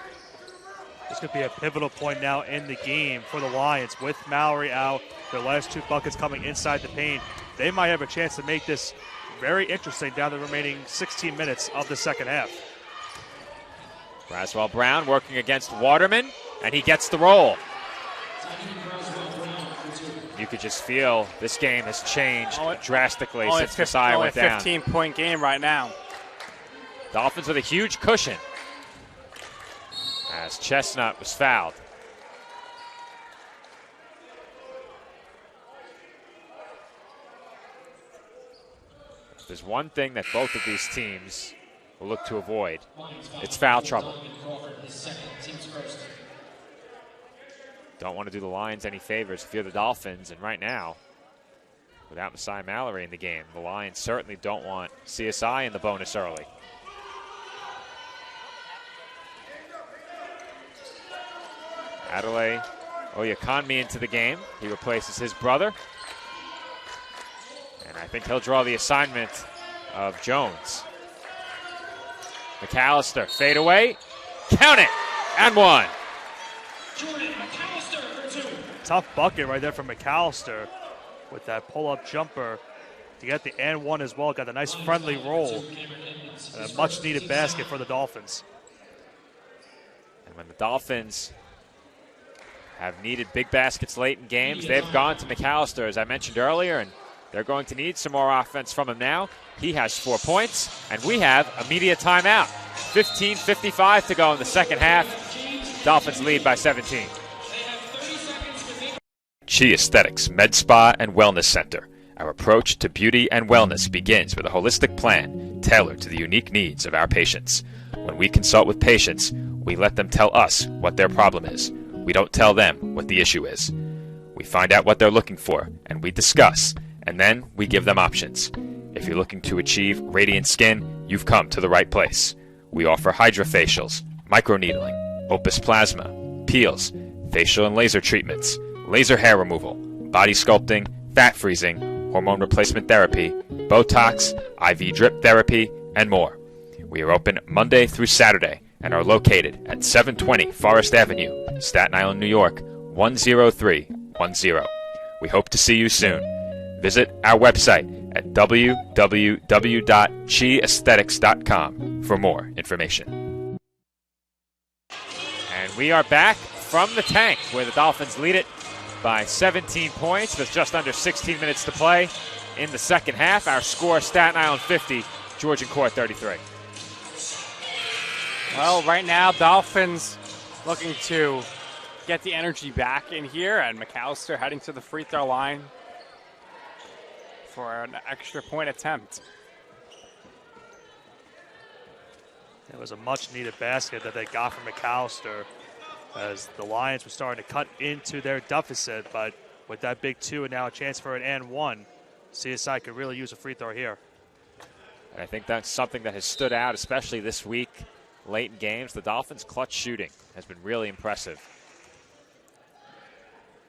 This could be a pivotal point now in the game for the Lions. With Mallory out, their last 2 buckets coming inside the paint, they might have a chance to make this very interesting down the remaining 16 minutes of the second half. Braswell Brown working against Waterman, and he gets the roll. You could just feel this game has changed drastically since Messiah went down. Only a 15-point game right now. Dolphins with a huge cushion as Chestnut was fouled. There's one thing that both of these teams will look to avoid. It's foul trouble. Don't want to do the Lions any favors if you're the Dolphins, and right now, without Messiah Mallory in the game, the Lions certainly don't want CSI in the bonus early. Adelaide Oyekanmi into the game. He replaces his brother. And I think he'll draw the assignment of Jones. McAllister, fade away. Count it! And one. Tough bucket right there from McAllister with that pull-up jumper to get the and one as well. Got a nice friendly roll and a much-needed basket for the Dolphins. And when the Dolphins have needed big baskets late in games, they've gone to McAllister, as I mentioned earlier, and they're going to need some more offense from him now. He has 4 points, and we have a media timeout. 15:55 to go in the second half. Dolphins lead by 17. Chi Aesthetics Med Spa and Wellness Center. Our approach to beauty and wellness begins with a holistic plan tailored to the unique needs of our patients. When we consult with patients, we let them tell us what their problem is. We don't tell them what the issue is. We find out what they're looking for, and we discuss, and then we give them options. If you're looking to achieve radiant skin, you've come to the right place. We offer hydrofacials, microneedling, Opus Plasma, peels, facial and laser treatments, laser hair removal, body sculpting, fat freezing, hormone replacement therapy, Botox, IV drip therapy, and more. We are open Monday through Saturday and are located at 720 Forest Avenue, Staten Island, New York, 10310. We hope to see you soon. Visit our website at www.chiaesthetics.com for more information. And we are back from the tank where the Dolphins lead it by 17 points with just under 16 minutes to play in the second half. Our score, Staten Island 50, Georgian Court 33. Well, right now, Dolphins looking to get the energy back in here, and McAllister heading to the free throw line for an extra point attempt. It was a much-needed basket that they got from McAllister as the Lions were starting to cut into their deficit, but with that big two and now a chance for an and one, CSI could really use a free throw here. And I think that's something that has stood out, especially this week, late in games. The Dolphins' clutch shooting has been really impressive.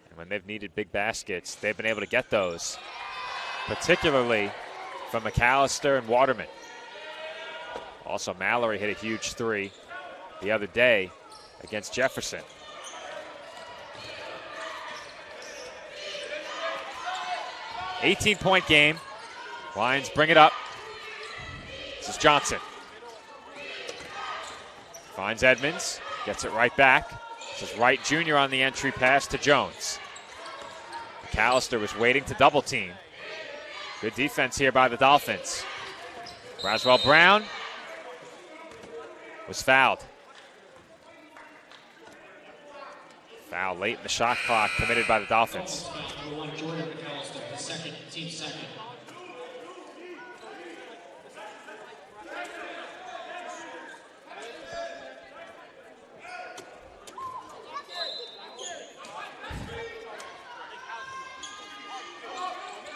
And when they've needed big baskets, they've been able to get those, particularly from McAllister and Waterman. Also, Mallory hit a huge three the other day against Jefferson. $18-point game. Lions bring it up. This is Johnson. Finds Edmonds, gets it right back. This is Wright Jr. on the entry pass to Jones. McAllister was waiting to double team. Good defense here by the Dolphins. Braswell Brown was fouled. Foul late in the shot clock committed by the Dolphins.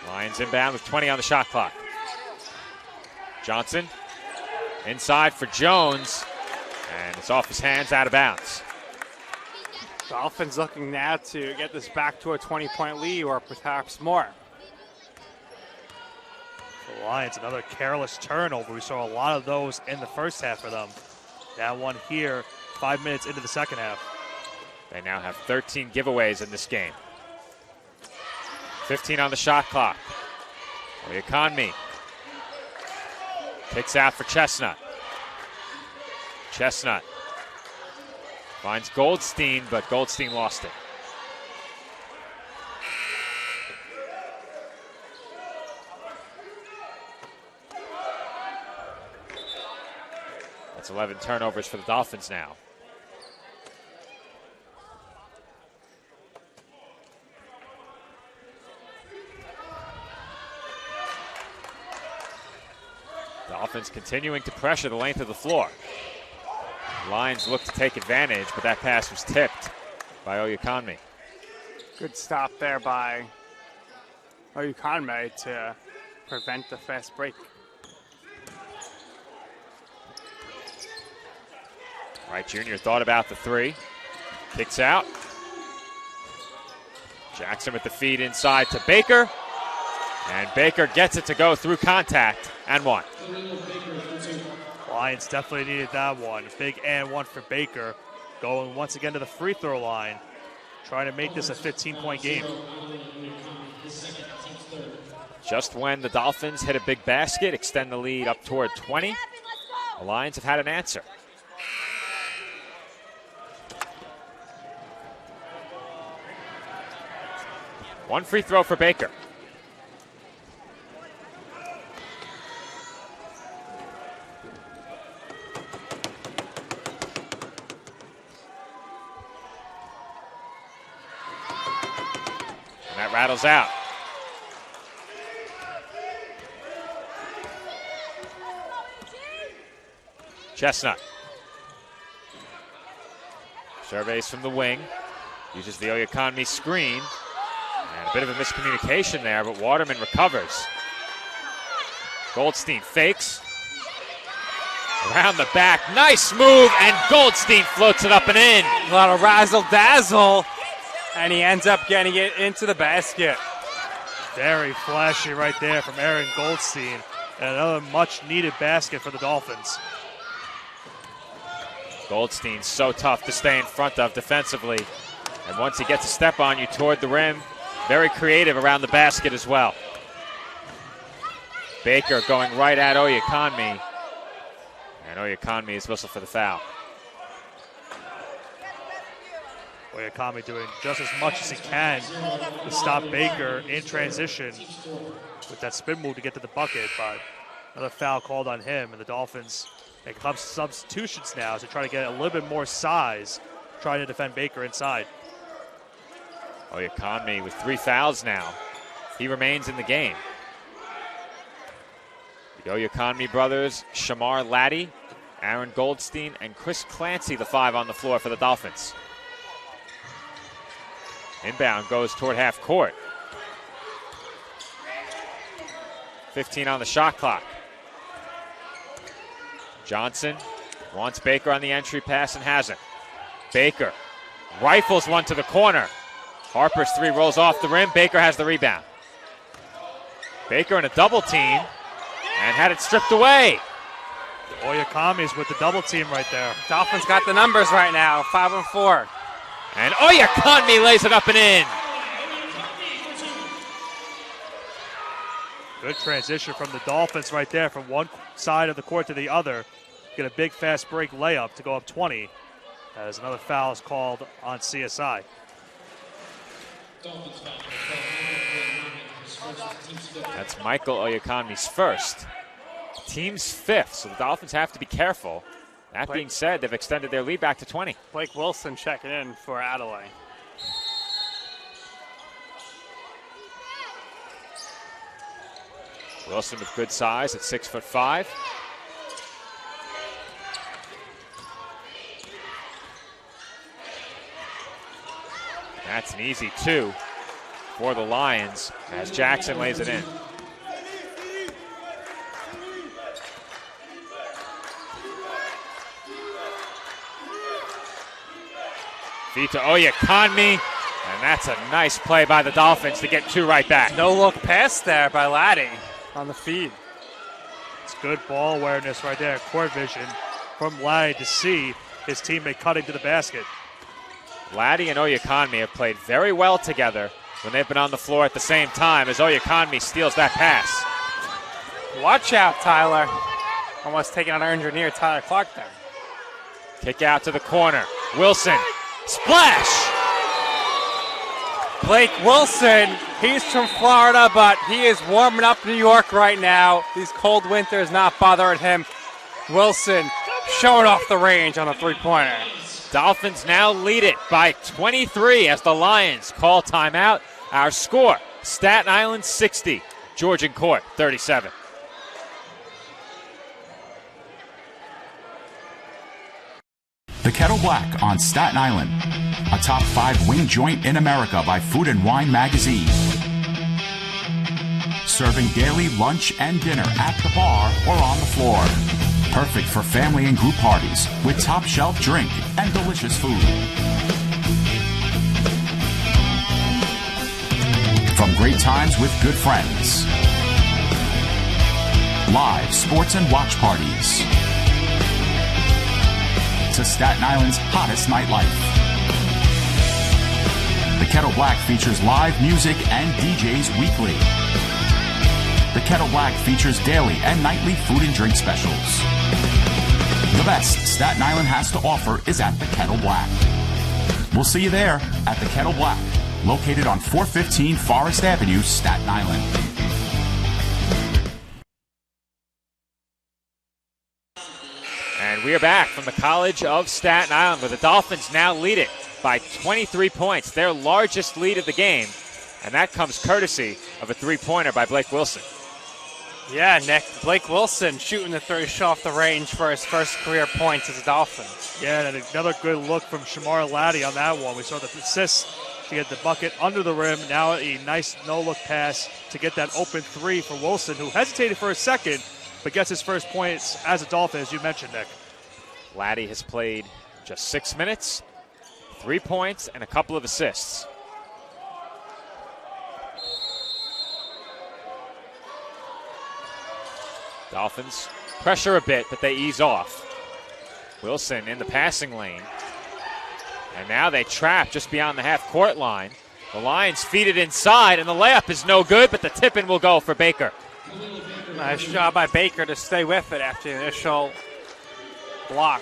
Lions inbound with 20 on the shot clock. Johnson inside for Jones, and it's off his hands, out of bounds. Dolphins looking now to get this back to a 20-point lead or perhaps more. The Lions, another careless turnover. We saw a lot of those in the first half for them. Now one here, 5 minutes into the second half. They now have 13 giveaways in this game. 15 on the shot clock. Oyekanmi kicks out for Chestnut. Chestnut finds Goldstein, but Goldstein lost it. That's 11 turnovers for the Dolphins now. Dolphins continuing to pressure the length of the floor. Lions look to take advantage, but that pass was tipped by Oyekanmi. Good stop there by Oyekanmi to prevent the fast break. Wright Jr. thought about the three. Kicks out. Jackson with the feed inside to Baker. And Baker gets it to go through contact and one. Lions definitely needed that one. Big and one for Baker. Going once again to the free throw line. Trying to make this a 15-point game. Just when the Dolphins hit a big basket, extend the lead up toward 20, the Lions have had an answer. One free throw for Baker. And that rattles out. Chestnut. Surveys from the wing. Uses the Oyakonmi screen. And a bit of a miscommunication there, but Waterman recovers. Goldstein fakes. Around the back. Nice move, and Goldstein floats it up and in. A lot of razzle-dazzle, and he ends up getting it into the basket. Very flashy right there from Aaron Goldstein. And another much-needed basket for the Dolphins. Goldstein's so tough to stay in front of defensively. And once he gets a step on you toward the rim, very creative around the basket as well. Baker going right at Oyakonmi. And Oyakonmi is whistled for the foul. Oyakonmi doing just as much as he can to stop Baker in transition with that spin move to get to the bucket, but another foul called on him, and the Dolphins make a couple substitutions now to try to get a little bit more size, trying to defend Baker inside. Oyakonmi with 3 fouls now. He remains in the game. The Oyakonmi brothers, Shamar Laddie, Aaron Goldstein, and Chris Clancy, the 5 on the floor for the Dolphins. Inbound goes toward half court. 15 on the shot clock. Johnson wants Baker on the entry pass and hasn't. Baker rifles one to the corner. Harper's 3 rolls off the rim. Baker has the rebound. Baker in a double team and had it stripped away. Oyakonmi's with the double team right there. Dolphins got the numbers right now, 5 and 4. And Oyakonmi lays it up and in. Good transition from the Dolphins right there from one side of the court to the other. Get a big fast break layup to go up 20 as another foul is called on CSI. That's Michael Oyakonmi's first. Team's 5th, so the Dolphins have to be careful. That being said, they've extended their lead back to 20. Blake Wilson checking in for Adelaide. Wilson with good size at 6'5". That's an easy 2 for the Lions as Jackson lays it in. Feed to Oyakonmi, and that's a nice play by the Dolphins to get 2 right back. No look pass there by Laddie on the feed. It's good ball awareness right there, court vision from Laddie to see his teammate cutting to the basket. Laddie and Oyakonmi have played very well together when they've been on the floor at the same time as Oyakonmi steals that pass. Watch out, Tyler. Almost taking on our engineer, Tyler Clark there. Kick out to the corner. Wilson. Splash! Blake Wilson, he's from Florida, but he is warming up New York right now. These cold winters not bothering him. Wilson showing off the range on a 3-pointer. Dolphins now lead it by 23 as the Lions call timeout. Our score, Staten Island 60, Georgian Court 37. The Kettle Black on Staten Island, a top 5 wing joint in America by Food and Wine magazine. Serving daily lunch and dinner at the bar or on the floor. Perfect for family and group parties with top shelf drink and delicious food. From great times with good friends, live sports and watch parties, to Staten Island's hottest nightlife. The Kettle Black features live music and DJs weekly. The Kettle Black features daily and nightly food and drink specials. The best Staten Island has to offer is at the Kettle Black. We'll see you there at the Kettle Black, located on 415 Forest Avenue, Staten Island. And we are back from the College of Staten Island, where the Dolphins now lead it by 23 points, their largest lead of the game. And that comes courtesy of a three-pointer by Blake Wilson. Yeah, Nick. Blake Wilson shooting the three off the range for his first career points as a Dolphin. Yeah, and another good look from Shamar Laddie on that one. We saw the assist to get the bucket under the rim. Now a nice no-look pass to get that open three for Wilson, who hesitated for a second, but gets his first points as a Dolphin, as you mentioned, Nick. Laddie has played just 6 minutes, 3 points, and a couple of assists. Dolphins pressure a bit, but they ease off. Wilson in the passing lane. And now they trap just beyond the half-court line. The Lions feed it inside, and the layup is no good, but the tip-in will go for Baker. Nice job by Baker to stay with it after the initial block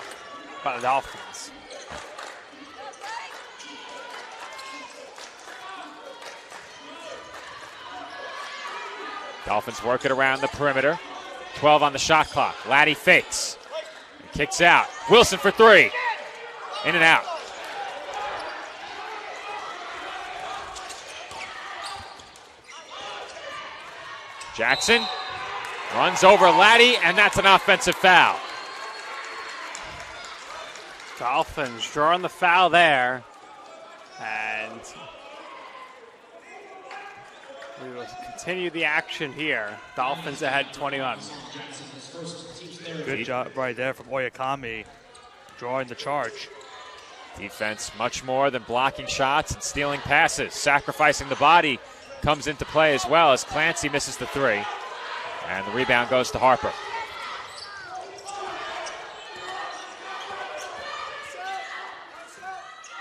by the Dolphins. Dolphins work it around the perimeter. 12 on the shot clock. Laddie fakes. And kicks out. Wilson for three. In and out. Jackson runs over Laddie, and that's an offensive foul. Dolphins drawing the foul there. And we will continue the action here. Dolphins ahead 21. Good job right there from Oyakami, drawing the charge. Defense much more than blocking shots and stealing passes. Sacrificing the body comes into play as well as Clancy misses the three. And the rebound goes to Harper.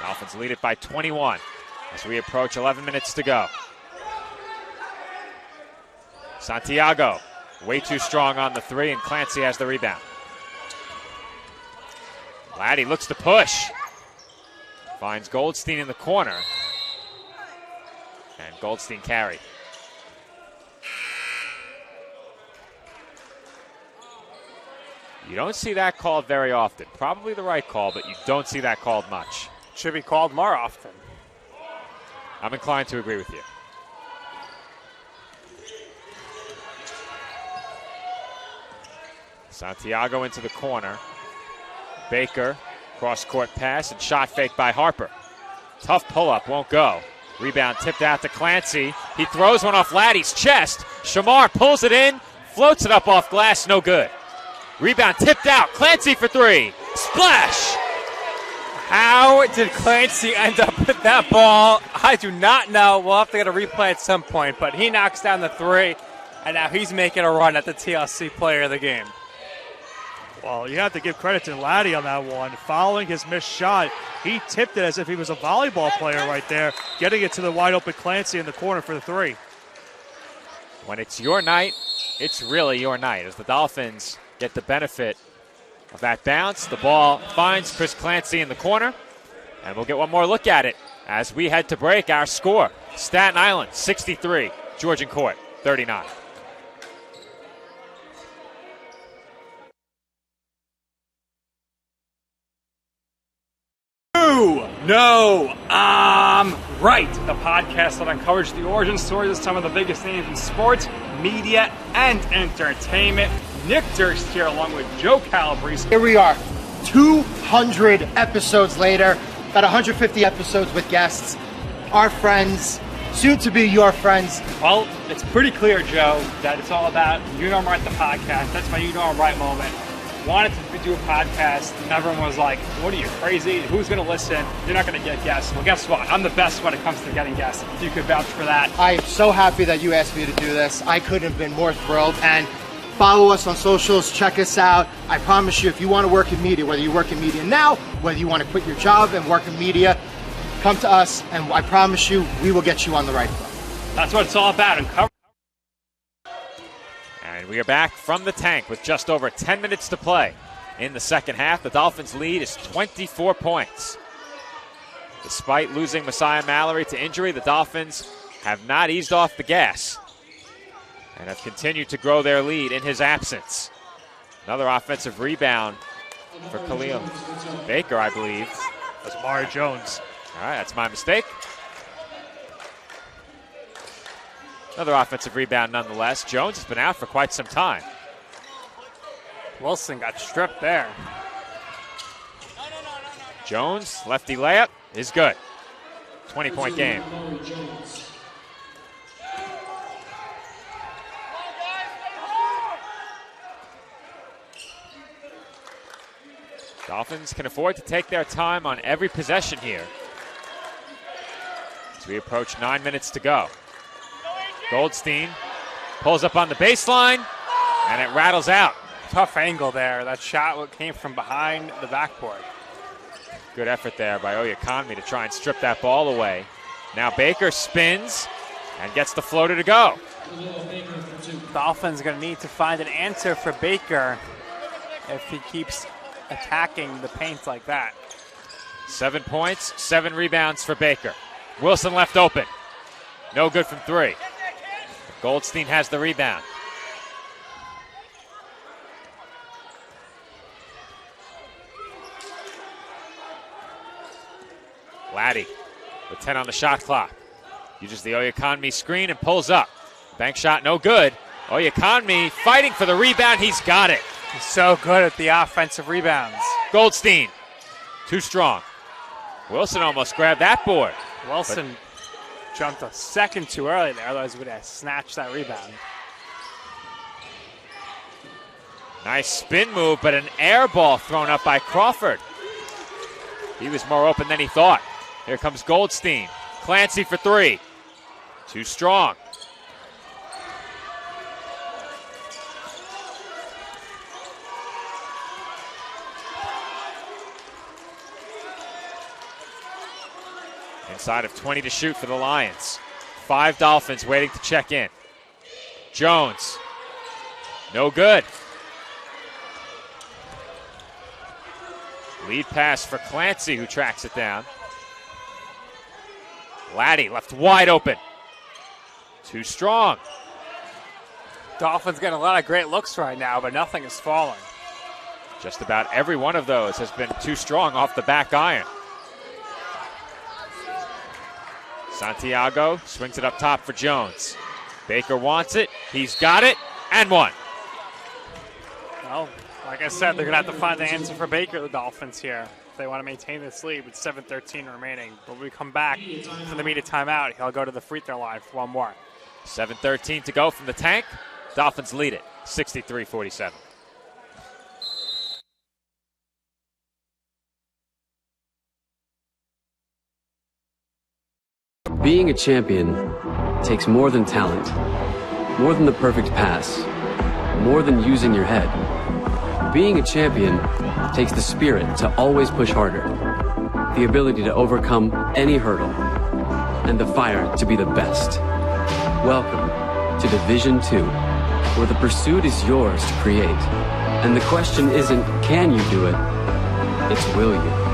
Dolphins lead it by 21 as we approach 11 minutes to go. Santiago, way too strong on the three, and Clancy has the rebound. Laddie looks to push. Finds Goldstein in the corner. And Goldstein carried. You don't see that called very often. Probably the right call, but you don't see that called much. Should be called more often. I'm inclined to agree with you. Santiago into the corner. Baker, cross-court pass and shot fake by Harper. Tough pull-up, won't go. Rebound tipped out to Clancy. He throws one off Laddie's chest. Shamar pulls it in, floats it up off glass, no good. Rebound tipped out. Clancy for three. Splash! How did Clancy end up with that ball? I do not know. We'll have to get a replay at some point, but he knocks down the three, and now he's making a run at the TLC player of the game. Well, you have to give credit to Laddie on that one. Following his missed shot, he tipped it as if he was a volleyball player right there, getting it to the wide-open Clancy in the corner for the three. When it's your night, it's really your night. As the Dolphins get the benefit of that bounce, the ball finds Chris Clancy in the corner, and we'll get one more look at it as we head to break. Our score, Staten Island 63, Georgian Court 39. No, I'm right. The podcast that uncovers the origin stories of some of the biggest names in sports, media, and entertainment. Nick Durst here along with Joe Calabrese. Here we are, 200 episodes later, about 150 episodes with guests, our friends, soon to be your friends. Well, it's pretty clear, Joe, that it's all about You Know I'm Right, the podcast. That's my You Know I'm Right moment. wanted to do a podcast, and everyone was like, what are you, crazy? Who's going to listen? You're not going to get guests. Well, guess what? I'm the best when it comes to getting guests. If you could vouch for that. I'm so happy that you asked me to do this. I couldn't have been more thrilled. And follow us on socials, check us out. I promise you, if you want to work in media, whether you work in media now, whether you want to quit your job and work in media, come to us, and I promise you, we will get you on the right foot. That's what it's all about. And we are back from the tank with just over 10 minutes to play in the second half. The Dolphins' lead is 24 points. Despite losing Messiah Mallory to injury, the Dolphins have not eased off the gas and have continued to grow their lead in his absence. Another offensive rebound for Khalil Baker, I believe. That's Amari Jones. All right, that's my mistake. Another offensive rebound nonetheless. Jones has been out for quite some time. Wilson got stripped there. Jones, lefty layup, is good. 20-point game. Dolphins can afford to take their time on every possession here as we approach 9 minutes to go. Goldstein pulls up on the baseline, and it rattles out. Tough angle there. That shot came from behind the backboard. Good effort there by Oyekanmi to try and strip that ball away. Now Baker spins and gets the floater to go. Dolphins going to need to find an answer for Baker if he keeps attacking the paint like that. 7 points, 7 rebounds for Baker. Wilson left open. No good from 3. Goldstein has the rebound. Laddie with 10 on the shot clock. Uses the Oyekanmi screen and pulls up. Bank shot no good. Oyekanmi fighting for the rebound. He's got it. He's so good at the offensive rebounds. Goldstein, too strong. Wilson almost grabbed that board. Wilson jumped a second too early there, otherwise he would have snatched that rebound. Nice spin move, but an air ball thrown up by Crawford. He was more open than he thought. Here comes Goldstein. Clancy for 3. Too strong. Inside of 20 to shoot for the Lions. 5 Dolphins waiting to check in. Jones. No good. Lead pass for Clancy, who tracks it down. Laddie left wide open. Too strong. Dolphins getting a lot of great looks right now, but nothing is falling. Just about every one of those has been too strong off the back iron. Santiago swings it up top for Jones. Baker wants it. He's got it. And one. Well, like I said, they're going to have to find the answer for Baker, the Dolphins here, if they want to maintain this lead with 7:13 remaining. But when we come back from the media timeout, he'll go to the free throw line for one more. 7:13 to go from the tank. Dolphins lead it, 63-47. Being a champion takes more than talent, more than the perfect pass, more than using your head. Being a champion takes the spirit to always push harder, the ability to overcome any hurdle, and the fire to be the best. Welcome to Division 2, where the pursuit is yours to create. And the question isn't, can you do it? It's, will you?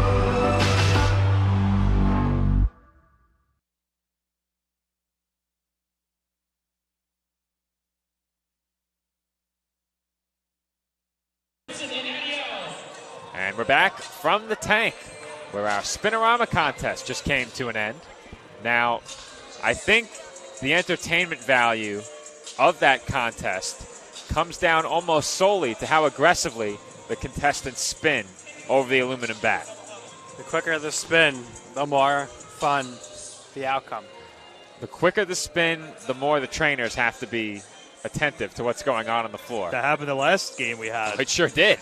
And we're back from the tank, where our Spinorama contest just came to an end. Now, I think the entertainment value of that contest comes down almost solely to how aggressively the contestants spin over the aluminum bat. The quicker the spin, the more fun the outcome. The quicker the spin, the more the trainers have to be attentive to what's going on the floor. That happened the last game we had. It sure did.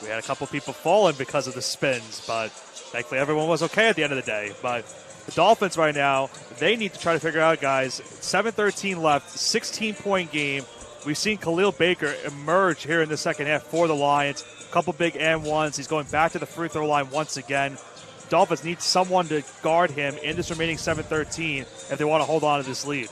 We had a couple people falling because of the spins, but thankfully everyone was okay at the end of the day. But the Dolphins right now, they need to try to figure out, guys, 7:13 left, 16-point game. We've seen Khalil Baker emerge here in the second half for the Lions. A couple big and ones. He's going back to the free throw line once again. Dolphins need someone to guard him in this remaining 7:13 if they want to hold on to this lead.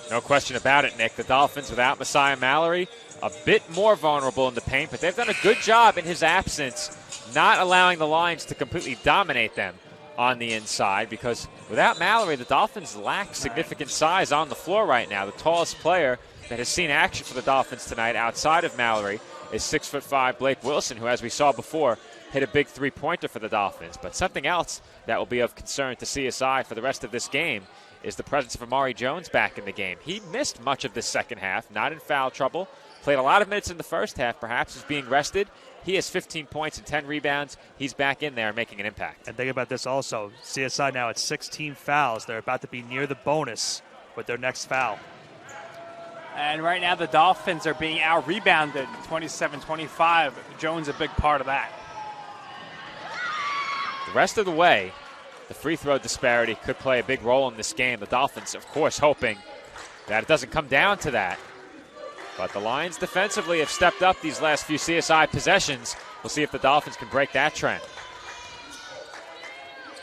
No question about it, Nick. The Dolphins, without Messiah Mallory, a bit more vulnerable in the paint, but they've done a good job in his absence not allowing the Lions to completely dominate them on the inside, because without Mallory, the Dolphins lack significant size on the floor right now. The tallest player that has seen action for the Dolphins tonight outside of Mallory is 6'5" Blake Wilson, who, as we saw before, hit a big three-pointer for the Dolphins. But something else that will be of concern to CSI for the rest of this game is the presence of Amari Jones back in the game. He missed much of this second half, not in foul trouble. Played a lot of minutes in the first half, perhaps is being rested. He has 15 points and 10 rebounds. He's back in there making an impact. And think about this also. CSI now at 16 fouls. They're about to be near the bonus with their next foul. And right now the Dolphins are being out-rebounded, 27-25. Jones a big part of that. The rest of the way, the free throw disparity could play a big role in this game. The Dolphins, of course, hoping that it doesn't come down to that. But the Lions defensively have stepped up these last few CSI possessions. We'll see if the Dolphins can break that trend.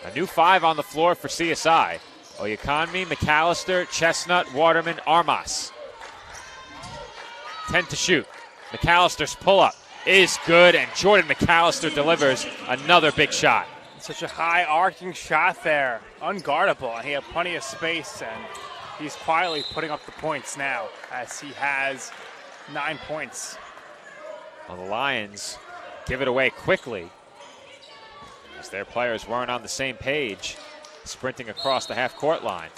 A new 5 on the floor for CSI. Oyekanmi, McAllister, Chestnut, Waterman, Armas. 10 to shoot. McAllister's pull-up is good, and Jordan McAllister delivers another big shot. Such a high arcing shot there, unguardable, and he had plenty of space, and he's quietly putting up the points now as he has 9 points. Well, the Lions give it away quickly as their players weren't on the same page, sprinting across the half-court line.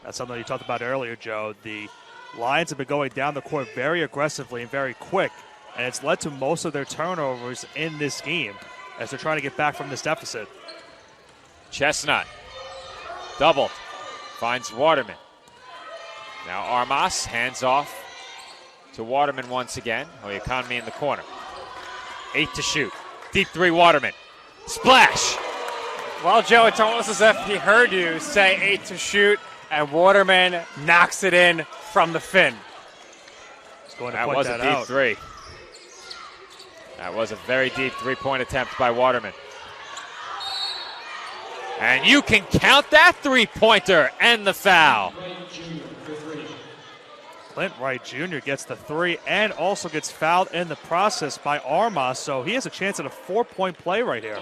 That's something you talked about earlier, Joe. The Lions have been going down the court very aggressively and very quick, and it's led to most of their turnovers in this game as they're trying to get back from this deficit. Chestnut, doubled, finds Waterman. Now Armas hands off to Waterman once again. Oyekanmi in the corner. 8 to shoot. Deep three, Waterman. Splash! Well, Joe, it's almost as if he heard you say 8 to shoot, and Waterman knocks it in from the fin. That was a deep three. That was a very deep three-point attempt by Waterman. And you can count that three-pointer and the foul. Clint Wright Jr. gets the 3 and also gets fouled in the process by Armas, so he has a chance at a 4-point play right here.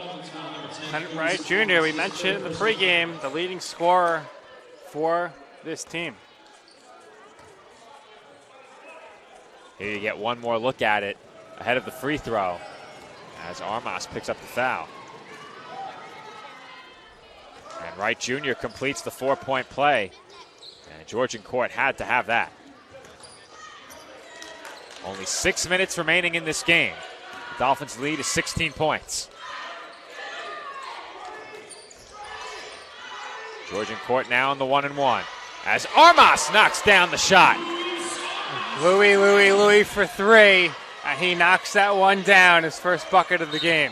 Clint Wright Jr., we mentioned in the pregame, the leading scorer for this team. Here you get one more look at it ahead of the free throw as Armas picks up the foul. And Wright Jr. completes the 4-point play. And Georgian court had to have that. Only 6 minutes remaining in this game. The Dolphins' lead is 16 points. Georgian court now on the 1-and-1 as Armas knocks down the shot. Louis for 3, and he knocks that one down, his first bucket of the game.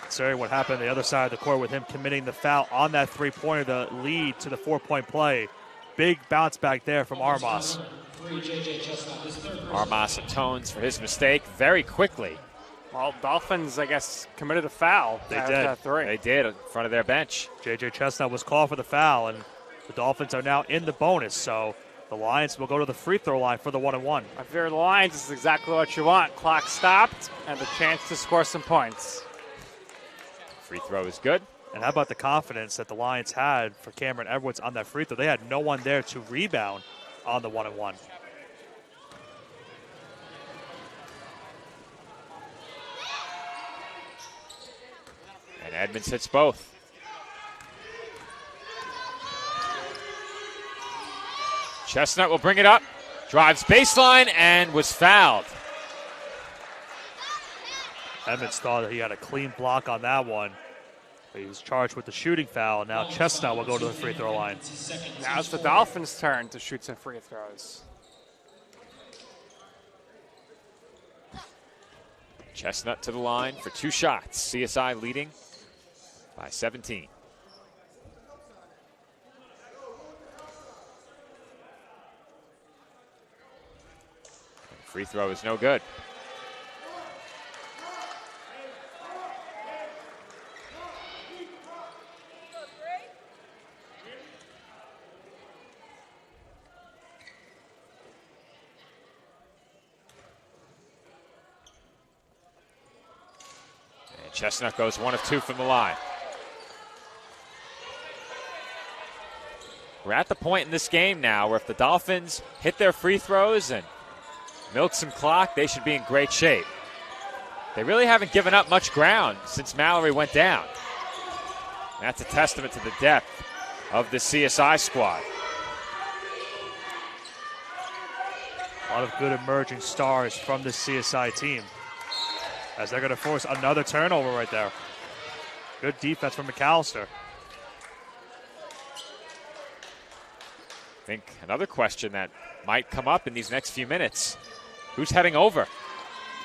Sorry, what happened on the other side of the court with him committing the foul on that three-pointer, the lead to the 4-point play. Big bounce back there from Armas. Armas atones for his mistake very quickly. Well, Dolphins, I guess, committed a foul. They did. They did in front of their bench. J.J. Chestnut was called for the foul, and the Dolphins are now in the bonus, so the Lions will go to the free throw line for the 1-and-1. If you're the Lions, this is exactly what you want. Clock stopped, and the chance to score some points. Free throw is good. And how about the confidence that the Lions had for Cameron Edwards on that free throw? They had no one there to rebound on the 1-and-1. And Edmonds hits both. Chestnut will bring it up, drives baseline, and was fouled. Edmonds thought that he had a clean block on that one. He was charged with the shooting foul. Now Chestnut will go to the free throw line. Now it's the Dolphins' turn to shoot some free throws. Chestnut to the line for 2 shots. CSI leading by 17. Free throw is no good. And Chestnut goes 1 of 2 from the line. We're at the point in this game now where if the Dolphins hit their free throws and milk some clock, they should be in great shape. They really haven't given up much ground since Mallory went down. That's a testament to the depth of the CSI squad. A lot of good emerging stars from the CSI team, as they're going to force another turnover right there. Good defense from McAllister. I think another question that might come up in these next few minutes: who's heading over?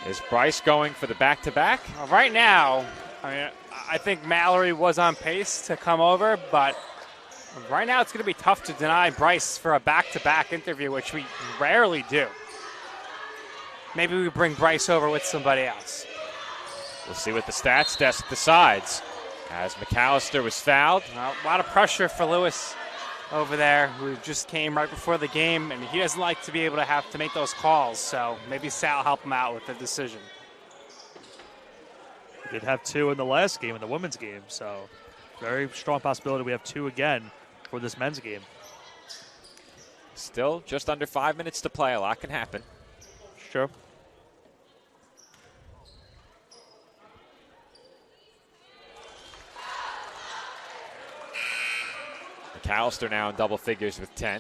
Is Bryce going for the back-to-back? Right now, I think Mallory was on pace to come over, but right now it's going to be tough to deny Bryce for a back-to-back interview, which we rarely do. Maybe we bring Bryce over with somebody else. We'll see what the stats desk decides, as McAllister was fouled. A lot of pressure for Lewis over there, who just came right before the game, and he doesn't like to be able to have to make those calls, so maybe Sal help him out with the decision. We did have 2 in the last game, in the women's game, so very strong possibility we have 2 again for this men's game. Still just under 5 minutes to play. A lot can happen. Sure. McAllister now in double figures with 10.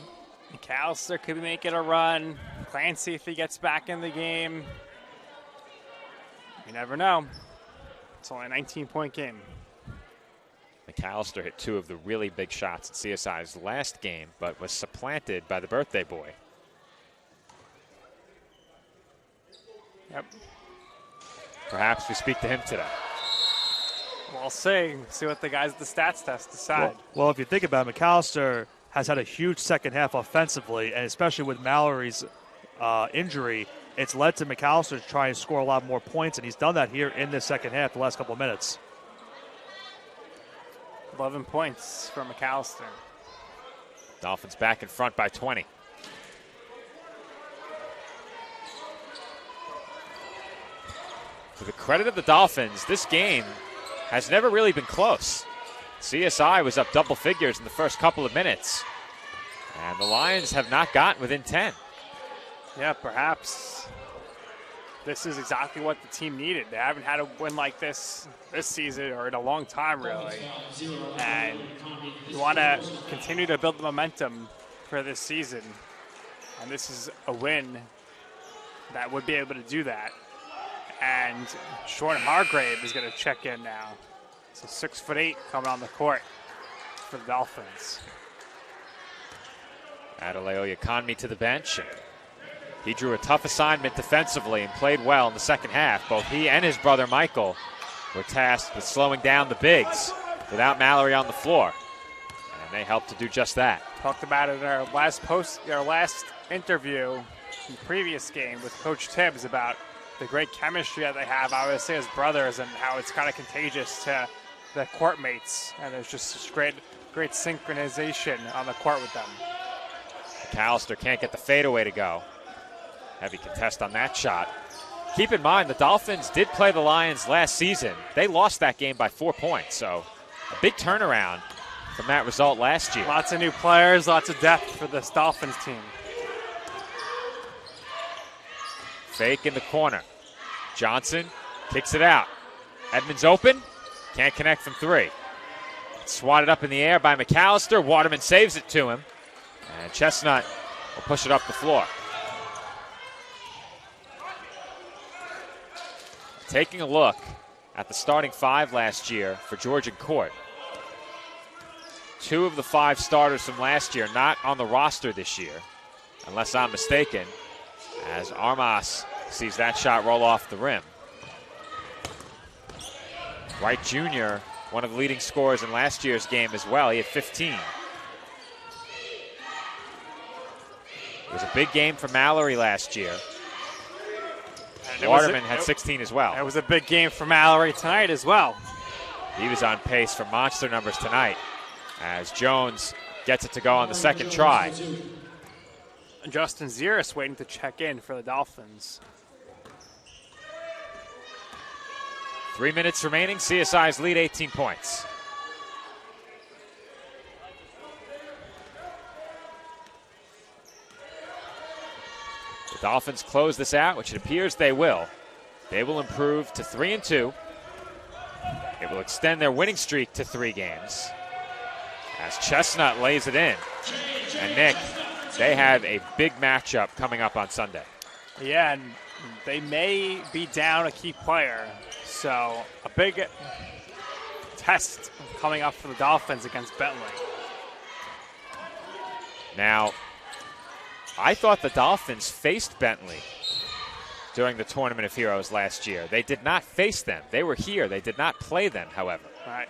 McAllister could be making a run. Clancy, if he gets back in the game. You never know. It's only a 19-point game. McAllister hit 2 of the really big shots in CSI's last game, but was supplanted by the birthday boy. Yep. Perhaps we speak to him today. We'll see. See what the guys at the stats test decide. Well, if you think about it, McAllister has had a huge second half offensively, and especially with Mallory's injury, it's led to McAllister to try and score a lot more points, and he's done that here in the second half, the last couple of minutes. 11 points for McAllister. Dolphins back in front by 20. To the credit of the Dolphins, this game has never really been close. CSI was up double figures in the first couple of minutes, and the Lions have not gotten within 10. Yeah, perhaps this is exactly what the team needed. They haven't had a win like this season or in a long time, really. And you want to continue to build the momentum for this season. And this is a win that would be able to do that. And Sean Hargrave is going to check in now. So 6'8" coming on the court for the Dolphins. Adeleo Economy to the bench. He drew a tough assignment defensively and played well in the second half. Both he and his brother Michael were tasked with slowing down the bigs without Mallory on the floor. And they helped to do just that. Talked about it in our last interview in the previous game with Coach Tibbs about the great chemistry that they have, I would say, as brothers, and how it's kind of contagious to the court mates. And there's just great synchronization on the court with them. McAllister can't get the fadeaway to go. Heavy contest on that shot. Keep in mind, the Dolphins did play the Lions last season. They lost that game by 4 points, so a big turnaround from that result last year. Lots of new players, lots of depth for this Dolphins team. Fake in the corner. Johnson kicks it out. Edmonds open. Can't connect from 3. Swatted up in the air by McAllister. Waterman saves it to him. And Chestnut will push it up the floor. Taking a look at the starting 5 last year for Georgian Court. 2 of the 5 starters from last year not on the roster this year, unless I'm mistaken, as Armas sees that shot roll off the rim. Wright Jr., one of the leading scorers in last year's game as well. He had 15. It was a big game for Mallory last year. Waterman had 16 as well. It was a big game for Mallory tonight as well. He was on pace for monster numbers tonight as Jones gets it to go on the second try. Justin Ziris waiting to check in for the Dolphins. 3 minutes remaining. CSI's lead 18 points. The Dolphins close this out, which it appears they will. They will improve to 3-2. It will extend their winning streak to 3 games as Chestnut lays it in. And Nick, they have a big matchup coming up on Sunday. Yeah, and they may be down a key player. So a big test coming up for the Dolphins against Bentley. Now, I thought the Dolphins faced Bentley during the Tournament of Heroes last year. They did not face them. They were here. They did not play them, however. Right.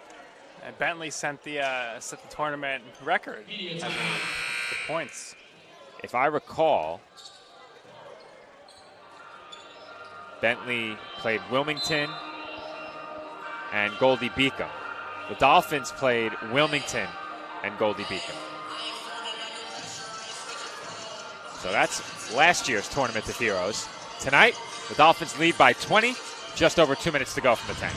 And Bentley set the tournament record for points. If I recall, Bentley played Wilmington and Goldie Beacom. The Dolphins played Wilmington and Goldie Beacom. So that's last year's Tournament of Heroes. Tonight, the Dolphins lead by 20, just over 2 minutes to go from the 10.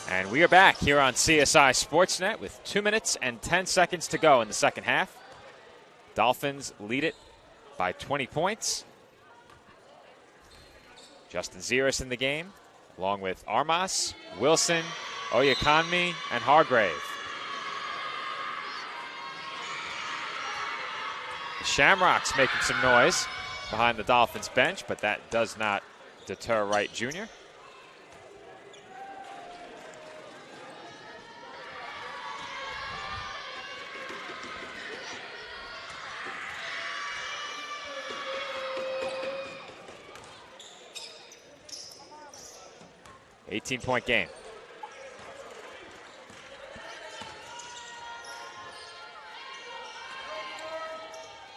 And we are back here on CSI Sportsnet with 2 minutes and 10 seconds to go in the second half. Dolphins lead it by 20 points. Justin Ziris in the game, along with Armas, Wilson, Oyakanmi, and Hargrave. The Shamrocks making some noise behind the Dolphins bench, but that does not deter Wright Jr. $18-point game.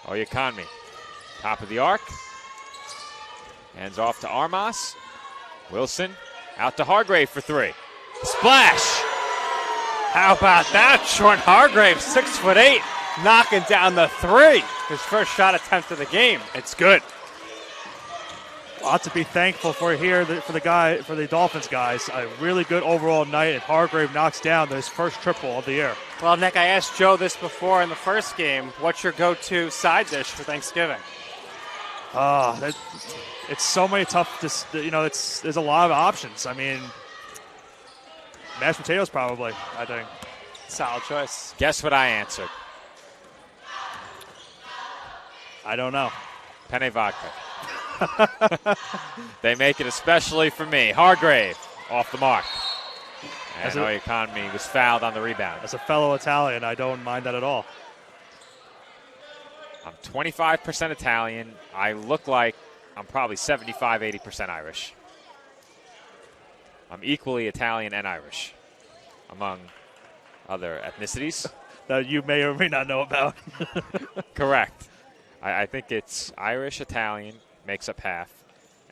Oyakanmi, top of the arc. Hands off to Armas. Wilson out to Hargrave for 3. Splash! How about that? Jordan Hargrave, 6'8", knocking down the 3. His first shot attempt of the game. It's good. Lot to be thankful for here for the Dolphins guys. A really good overall night, and Hargrave knocks down his first triple of the year. Well, Nick, I asked Joe this before in the first game. What's your go-to side dish for Thanksgiving? It's so many tough. There's a lot of options. I mean, mashed potatoes probably. I think. Solid choice. Guess what I answered? I don't know. Penne vodka. They make it especially for me. Hargrave off the mark. And Oyakanmi was fouled on the rebound. As a fellow Italian, I don't mind that at all. I'm 25% Italian. I look like I'm probably 75, 80% Irish. I'm equally Italian and Irish, among other ethnicities. That you may or may not know about. Correct. I think it's Irish, Italian makes up half,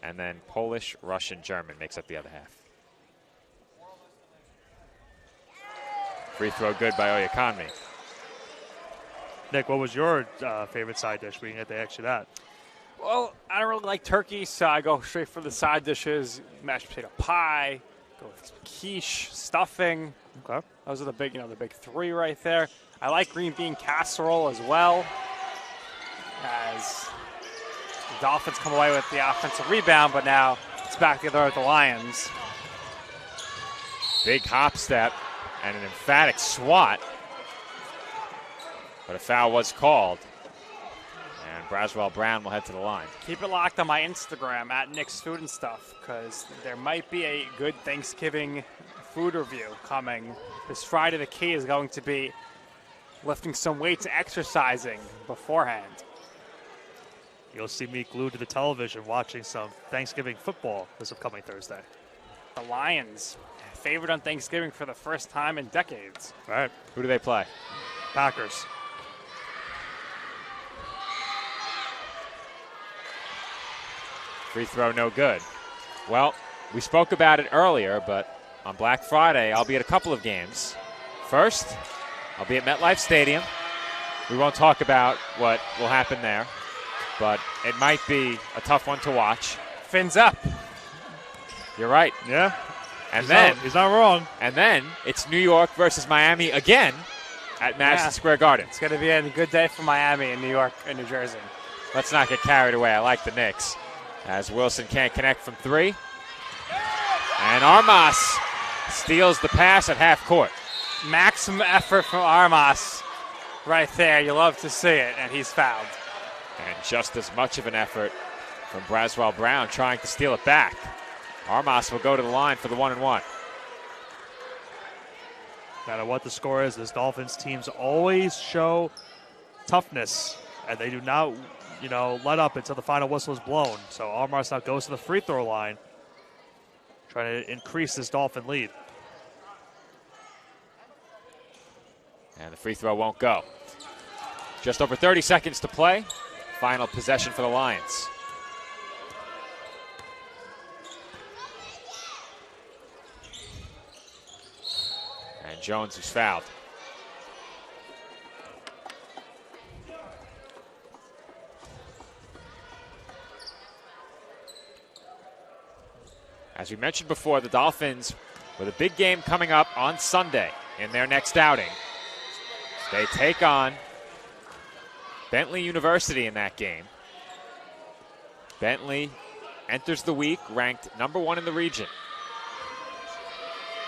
and then Polish, Russian, German makes up the other half. Free throw good by Oyakonmi. Nick, what was your favorite side dish? We can get the extra that. Well, I don't really like turkey, so I go straight for the side dishes. Mashed potato pie, go with some quiche, stuffing. Okay. Those are the big, the big three right there. I like green bean casserole as well. As the Dolphins come away with the offensive rebound, but now it's back the other way with the Lions. Big hop step and an emphatic swat. But a foul was called. And Braswell Brown will head to the line. Keep it locked on my Instagram at Nick's Food and Stuff, because there might be a good Thanksgiving food review coming. This Friday, the key is going to be lifting some weights and exercising beforehand. You'll see me glued to the television watching some Thanksgiving football this upcoming Thursday. The Lions, favored on Thanksgiving for the first time in decades. All right. Who do they play? Packers. Free throw no good. Well, we spoke about it earlier, but on Black Friday, I'll be at a couple of games. First, I'll be at MetLife Stadium. We won't talk about what will happen there, but it might be a tough one to watch. Fins up. You're right. Yeah. And he's not wrong. And then it's New York versus Miami again at Madison Square Garden. It's going to be a good day for Miami and New York and New Jersey. Let's not get carried away. I like the Knicks. As Wilson can't connect from three. And Armas steals the pass at half court. Maximum effort from Armas right there. You love to see it, and he's fouled. And just as much of an effort from Braswell Brown trying to steal it back. Armas will go to the line for the 1-1. No matter what the score is, this Dolphins teams always show toughness, and they do not, let up until the final whistle is blown. So Armas now goes to the free throw line, trying to increase this Dolphin lead. And the free throw won't go. Just over 30 seconds to play. Final possession for the Lions. And Jones is fouled. As we mentioned before, the Dolphins with a big game coming up on Sunday in their next outing. They take on Bentley University in that game. Bentley enters the week ranked #1 in the region.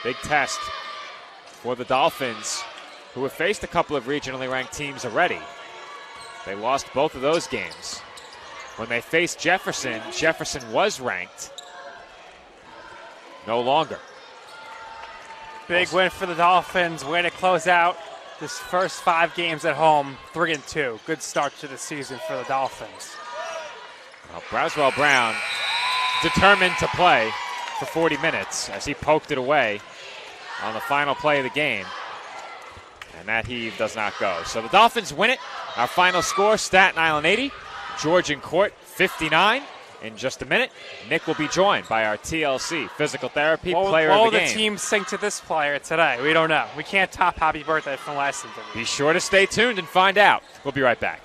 Big test for the Dolphins, who have faced a couple of regionally ranked teams already. They lost both of those games. When they faced Jefferson, Jefferson was ranked. No longer. Big win for the Dolphins. Way to close out this first 5 games at home, 3-2. Good start to the season for the Dolphins. Well, Braswell Brown determined to play for 40 minutes as he poked it away on the final play of the game. And that heave does not go. So the Dolphins win it. Our final score, Staten Island 80, Georgian Court 59. In just a minute, Nick will be joined by our TLC physical therapy player of the game. What will the team sing to this player today? We don't know. We can't top Happy Birthday from last interview. Be sure to stay tuned and find out. We'll be right back.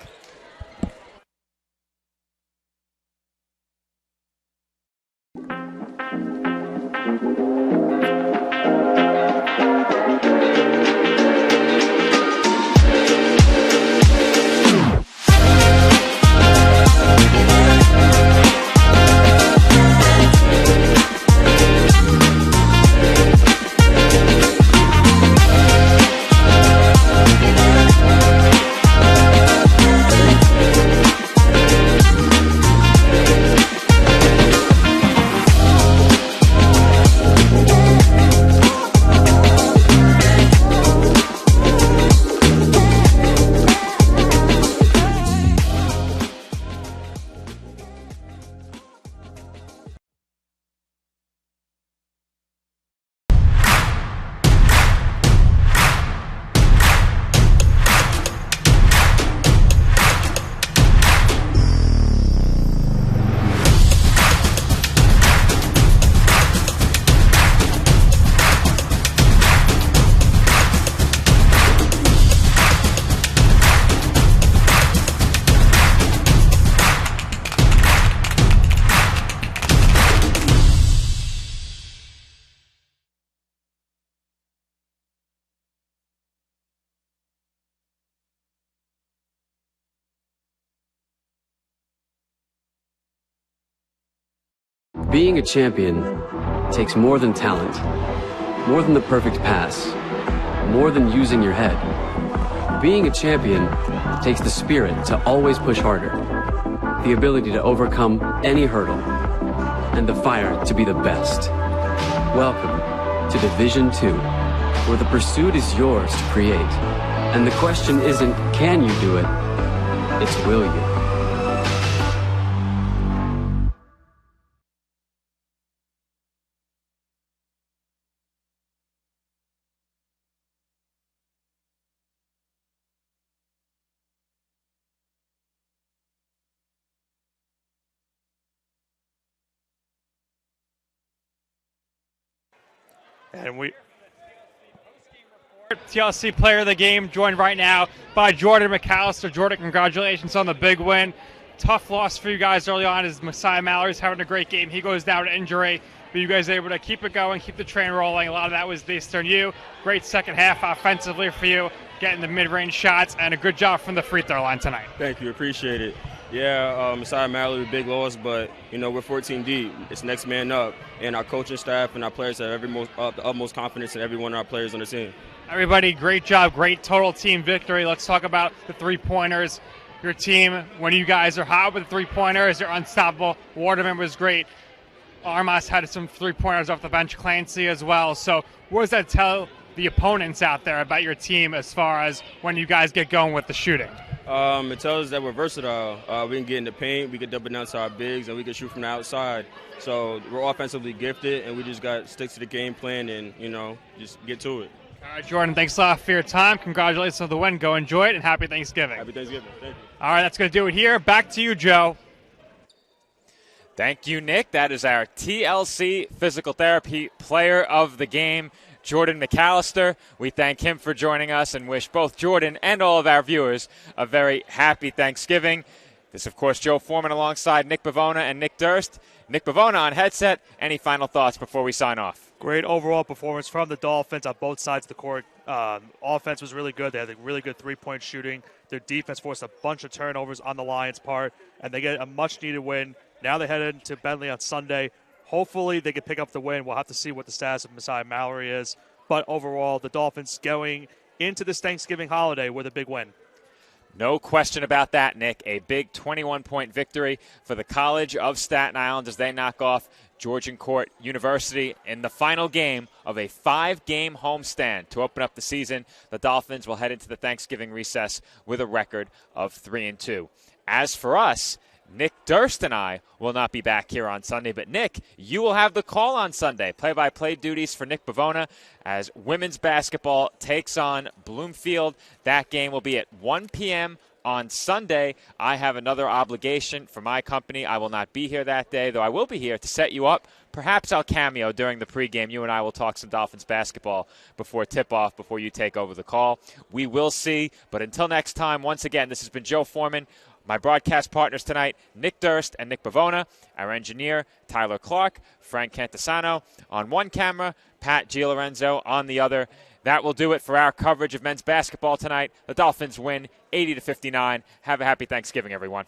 Being a champion takes more than talent, more than the perfect pass, more than using your head. Being a champion takes the spirit to always push harder, the ability to overcome any hurdle, and the fire to be the best. Welcome to Division 2, where the pursuit is yours to create. And the question isn't, can you do it? It's, will you? And we TLC player of the game, joined right now by Jordan McAllister. Jordan, congratulations on the big win. Tough loss for you guys early on as Messiah Mallory's having a great game. He goes down to injury, but you guys are able to keep it going, keep the train rolling. A lot of that was based on you. Great second half offensively for you, getting the mid-range shots, and a good job from the free throw line tonight. Thank you, appreciate it. Yeah, Messiah Mallory, big loss, but, we're 14 deep. It's next man up, and our coaching staff and our players have the utmost confidence in every one of our players on the team. Everybody, great job, great total team victory. Let's talk about the three-pointers. Your team, when you guys are hot with the three-pointers, you're unstoppable. Waterman was great. Armas had some three-pointers off the bench, Clancy as well. So what does that tell the opponents out there about your team as far as when you guys get going with the shooting? It tells us that we're versatile. We can get in the paint, we can double down to our bigs, and we can shoot from the outside. So we're offensively gifted, and we just got to stick to the game plan and, just get to it. All right, Jordan, thanks a lot for your time. Congratulations on the win. Go enjoy it, and happy Thanksgiving. Happy Thanksgiving. Thank you. All right, that's going to do it here. Back to you, Joe. Thank you, Nick. That is our TLC Physical Therapy Player of the Game, Jordan McAllister. We thank him for joining us and wish both Jordan and all of our viewers a very happy Thanksgiving. This, of course, Joe Foreman alongside Nick Bavona and Nick Durst. Nick Bavona on headset. Any final thoughts before we sign off? Great overall performance from the Dolphins on both sides of the court. Offense was really good. They had a really good three-point shooting. Their defense forced a bunch of turnovers on the Lions' part, and they get a much-needed win. Now they head into Bentley on Sunday. Hopefully they can pick up the win. We'll have to see what the status of Messiah Mallory is. But overall, the Dolphins going into this Thanksgiving holiday with a big win. No question about that, Nick. A big 21-point victory for the College of Staten Island as they knock off Georgian University in the final game of a 5-game homestand to open up the season. The Dolphins will head into the Thanksgiving recess with a record of 3-2. As for us, Nick Durst and I will not be back here on Sunday, but Nick, you will have the call on Sunday. Play-by-play duties for Nick Bavona as women's basketball takes on Bloomfield. That game will be at 1 p.m. on Sunday. I have another obligation for my company. I will not be here that day, though I will be here to set you up. Perhaps I'll cameo during the pregame. You and I will talk some Dolphins basketball before tip-off, before you take over the call. We will see, but until next time, once again, this has been Joe Foreman. My broadcast partners tonight, Nick Durst and Nick Bavona. Our engineer, Tyler Clark, Frank Cantasano on one camera, Pat Gilorenzo on the other. That will do it for our coverage of men's basketball tonight. The Dolphins win 80-59. Have a happy Thanksgiving, everyone.